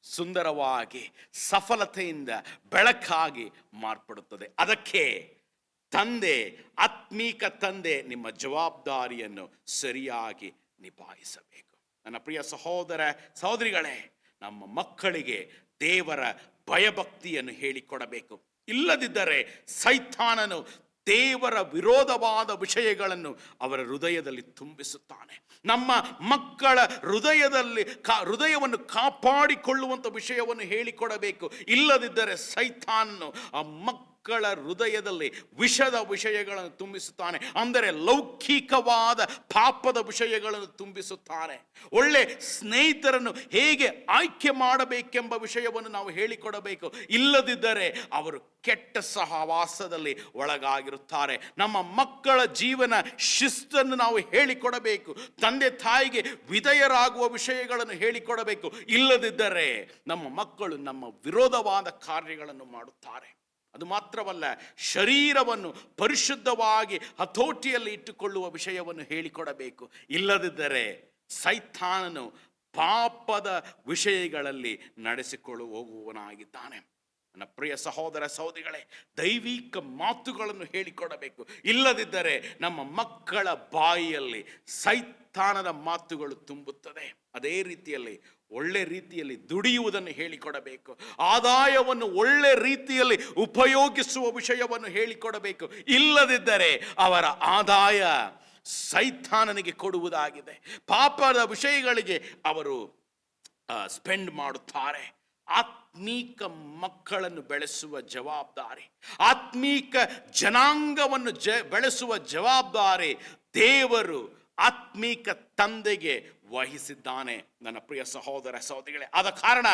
ಸುಂದರವಾಗಿ, ಸಫಲತೆಯಿಂದ ಬೆಳಕಾಗಿ ಮಾರ್ಪಡುತ್ತದೆ. ಅದಕ್ಕೆ ತಂದೆ, ಆತ್ಮೀಕ ತಂದೆ, ನಿಮ್ಮ ಜವಾಬ್ದಾರಿಯನ್ನು ಸರಿಯಾಗಿ ನಿಭಾಯಿಸಬೇಕು. ನನ್ನ ಪ್ರಿಯ ಸಹೋದರ ಸಹೋದರಿಗಳೇ, ನಮ್ಮ ಮಕ್ಕಳಿಗೆ ದೇವರ ಭಯಭಕ್ತಿಯನ್ನು ಹೇಳಿಕೊಡಬೇಕು. ಇಲ್ಲದಿದ್ದರೆ ಸೈತಾನನು ದೇವರ ವಿರೋಧವಾದ ವಿಷಯಗಳನ್ನು ಅವರ ಹೃದಯದಲ್ಲಿ ತುಂಬಿಸುತ್ತಾನೆ. ನಮ್ಮ ಮಕ್ಕಳ ಹೃದಯವನ್ನು ಕಾಪಾಡಿಕೊಳ್ಳುವಂಥ ವಿಷಯವನ್ನು ಹೇಳಿಕೊಡಬೇಕು. ಇಲ್ಲದಿದ್ದರೆ ಸೈತಾನನು ಆ ಮಕ್ಕಳ ಹೃದಯದಲ್ಲಿ ವಿಷದ ವಿಷಯಗಳನ್ನು ತುಂಬಿಸುತ್ತಾನೆ. ಅಂದರೆ ಲೌಕಿಕವಾದ ಪಾಪದ ವಿಷಯಗಳನ್ನು ತುಂಬಿಸುತ್ತಾನೆ. ಒಳ್ಳೆ ಸ್ನೇಹಿತರನ್ನು ಹೇಗೆ ಆಯ್ಕೆ ಮಾಡಬೇಕೆಂಬ ವಿಷಯವನ್ನು ನಾವು ಹೇಳಿಕೊಡಬೇಕು. ಇಲ್ಲದಿದ್ದರೆ ಅವರು ಕೆಟ್ಟ ಸಹವಾಸದಲ್ಲಿ ಒಳಗಾಗಿರುತ್ತಾರೆ. ನಮ್ಮ ಮಕ್ಕಳ ಜೀವನ ಶಿಸ್ತನ್ನು ನಾವು ಹೇಳಿಕೊಡಬೇಕು. ತಂದೆ ತಾಯಿಗೆ ವಿಧೇಯರಾಗುವ ವಿಷಯಗಳನ್ನು ಹೇಳಿಕೊಡಬೇಕು. ಇಲ್ಲದಿದ್ದರೆ ನಮ್ಮ ಮಕ್ಕಳು ನಮ್ಮ ವಿರೋಧವಾದ ಕಾರ್ಯಗಳನ್ನು ಮಾಡುತ್ತಾರೆ. ಅದು ಮಾತ್ರವಲ್ಲ, ಶರೀರವನ್ನು ಪರಿಶುದ್ಧವಾಗಿ ಹತೋಟಿಯಲ್ಲಿ ಇಟ್ಟುಕೊಳ್ಳುವ ವಿಷಯವನ್ನು ಹೇಳಿಕೊಡಬೇಕು. ಇಲ್ಲದಿದ್ದರೆ ಸೈತಾನನು ಪಾಪದ ವಿಷಯಗಳಲ್ಲಿ ನಡೆಸಿಕೊಳ್ಳು ಹೋಗುವವನಾಗಿದ್ದಾನೆ. ನನ್ನ ಪ್ರಿಯ ಸಹೋದರ ಸಹೋದರಿಗಳೇ, ದೈವಿಕ ಮಾತುಗಳನ್ನು ಹೇಳಿಕೊಡಬೇಕು. ಇಲ್ಲದಿದ್ದರೆ ನಮ್ಮ ಮಕ್ಕಳ ಬಾಯಿಯಲ್ಲಿ ಸೈತಾನದ ಮಾತುಗಳು ತುಂಬುತ್ತದೆ. ಅದೇ ರೀತಿಯಲ್ಲಿ ಒಳ್ಳೆ ರೀತಿಯಲ್ಲಿ ದುಡಿಯುವುದನ್ನು ಹೇಳಿಕೊಡಬೇಕು. ಆದಾಯವನ್ನು ಒಳ್ಳೆ ರೀತಿಯಲ್ಲಿ ಉಪಯೋಗಿಸುವ ವಿಷಯವನ್ನು ಹೇಳಿಕೊಡಬೇಕು. ಇಲ್ಲದಿದ್ದರೆ ಅವರ ಆದಾಯ ಸೈತಾನನಿಗೆ ಕೊಡುವುದಾಗಿದೆ. ಪಾಪದ ವಿಷಯಗಳಿಗೆ ಅವರು ಸ್ಪೆಂಡ್ ಮಾಡುತ್ತಾರೆ. ಆತ್ಮೀಕ ಮಕ್ಕಳನ್ನು ಬೆಳೆಸುವ ಜವಾಬ್ದಾರಿ, ಆತ್ಮೀಕ ಜನಾಂಗವನ್ನು ಬೆಳೆಸುವ ಜವಾಬ್ದಾರಿ ದೇವರು ಆತ್ಮೀಕ ತಂದೆಗೆ ವಹಿಸಿದ್ದಾನೆ. ನನ್ನ ಪ್ರಿಯ ಸಹೋದರ ಸಹೋದರಿಗಳೇ, ಆದ ಕಾರಣ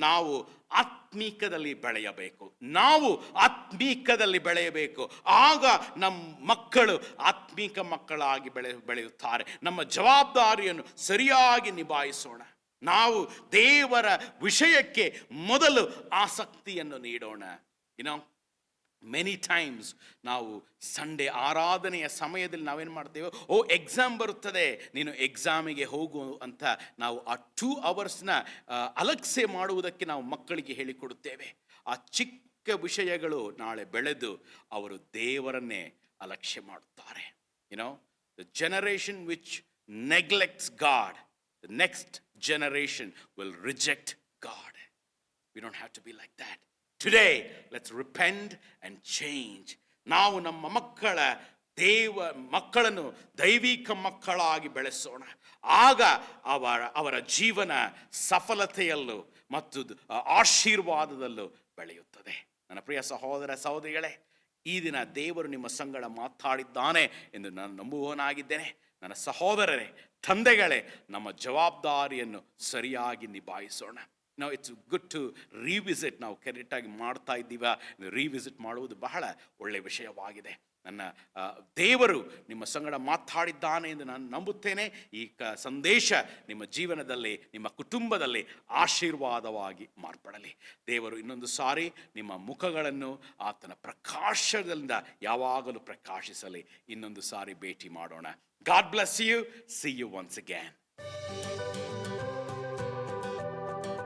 ನಾವು ಆತ್ಮೀಕದಲ್ಲಿ ಬೆಳೆಯಬೇಕು. ನಾವು ಆತ್ಮೀಕದಲ್ಲಿ ಬೆಳೆಯಬೇಕು. ಆಗ ನಮ್ಮ ಮಕ್ಕಳು ಆತ್ಮೀಕ ಮಕ್ಕಳಾಗಿ ಬೆಳೆಯುತ್ತಾರೆ. ನಮ್ಮ ಜವಾಬ್ದಾರಿಯನ್ನು ಸರಿಯಾಗಿ ನಿಭಾಯಿಸೋಣ. ನಾವು ದೇವರ ವಿಷಯಕ್ಕೆ ಮೊದಲು ಆಸಕ್ತಿಯನ್ನು ನೀಡೋಣ. ಮೆನಿ ಟೈಮ್ಸ್ ನಾವು ಸಂಡೇ ಆರಾಧನೆಯ ಸಮಯದಲ್ಲಿ ನಾವೇನು ಮಾಡ್ತೇವೆ, ಎಕ್ಸಾಮ್ ಬರುತ್ತದೆ, ನೀನು ಎಕ್ಸಾಮಿಗೆ ಹೋಗು ಅಂತ ನಾವು ಆ 2 hours ಅಲಕ್ಷ್ಯ ಮಾಡುವುದಕ್ಕೆ ನಾವು ಮಕ್ಕಳಿಗೆ ಹೇಳಿಕೊಡುತ್ತೇವೆ. ಆ ಚಿಕ್ಕ ವಿಷಯಗಳು ನಾಳೆ ಬೆಳೆದು ಅವರು ದೇವರನ್ನೇ ಅಲಕ್ಷ್ಯ ಮಾಡುತ್ತಾರೆ. The generation which neglects God, the next generation will reject God. We don't have to be like that. Today, let's repent and change. ನಾವು ನಮ್ಮ ಮಕ್ಕಳನ್ನು ದೈವಿಕ ಮಕ್ಕಳಾಗಿ ಬೆಳೆಸೋಣ. ಆಗ ಅವರ ಜೀವನ ಸಫಲತೆಯಲ್ಲೂ ಮತ್ತು ಆಶೀರ್ವಾದದಲ್ಲೂ ಬೆಳೆಯುತ್ತದೆ. ನನ್ನ ಪ್ರಿಯ ಸಹೋದರ ಸಹೋದರಿಗಳೇ, ಈ ದಿನ ದೇವರು ನಿಮ್ಮ ಸಂಗಡ ಮಾತಾಡಿದ್ದಾನೆ ಎಂದು ನಾನು ನಂಬುವವನಾಗಿದ್ದೇನೆ. ನನ್ನ ಸಹೋದರರೇ, ತಂದೆಗಳೇ, ನಮ್ಮ ಜವಾಬ್ದಾರಿಯನ್ನು ಸರಿಯಾಗಿ ನಿಭಾಯಿಸೋಣ. It's good to revisit. ನಾವು ಕರೆಕ್ಟಾಗಿ ಮಾಡ್ತಾ ಇದ್ದೀವ, ರಿವಿಸಿಟ್ ಮಾಡುವುದು ಬಹಳ ಒಳ್ಳೆಯ ವಿಷಯವಾಗಿದೆ. ನನ್ನ ದೇವರು ನಿಮ್ಮ ಸಂಗಡ ಮಾತಾಡಿದ್ದಾನೆ ಎಂದು ನಾನು ನಂಬುತ್ತೇನೆ. ಈ ಸಂದೇಶ ನಿಮ್ಮ ಜೀವನದಲ್ಲಿ, ನಿಮ್ಮ ಕುಟುಂಬದಲ್ಲಿ ಆಶೀರ್ವಾದವಾಗಿ ಮಾರ್ಪಡಲಿ. ದೇವರು ಇನ್ನೊಂದು ಸಾರಿ ನಿಮ್ಮ ಮುಖಗಳನ್ನು ಆತನ ಪ್ರಕಾಶದಿಂದ ಯಾವಾಗಲೂ ಪ್ರಕಾಶಿಸಲಿ. ಇನ್ನೊಂದು ಸಾರಿ ಭೇಟಿ ಮಾಡೋಣ. God bless you. See you once again.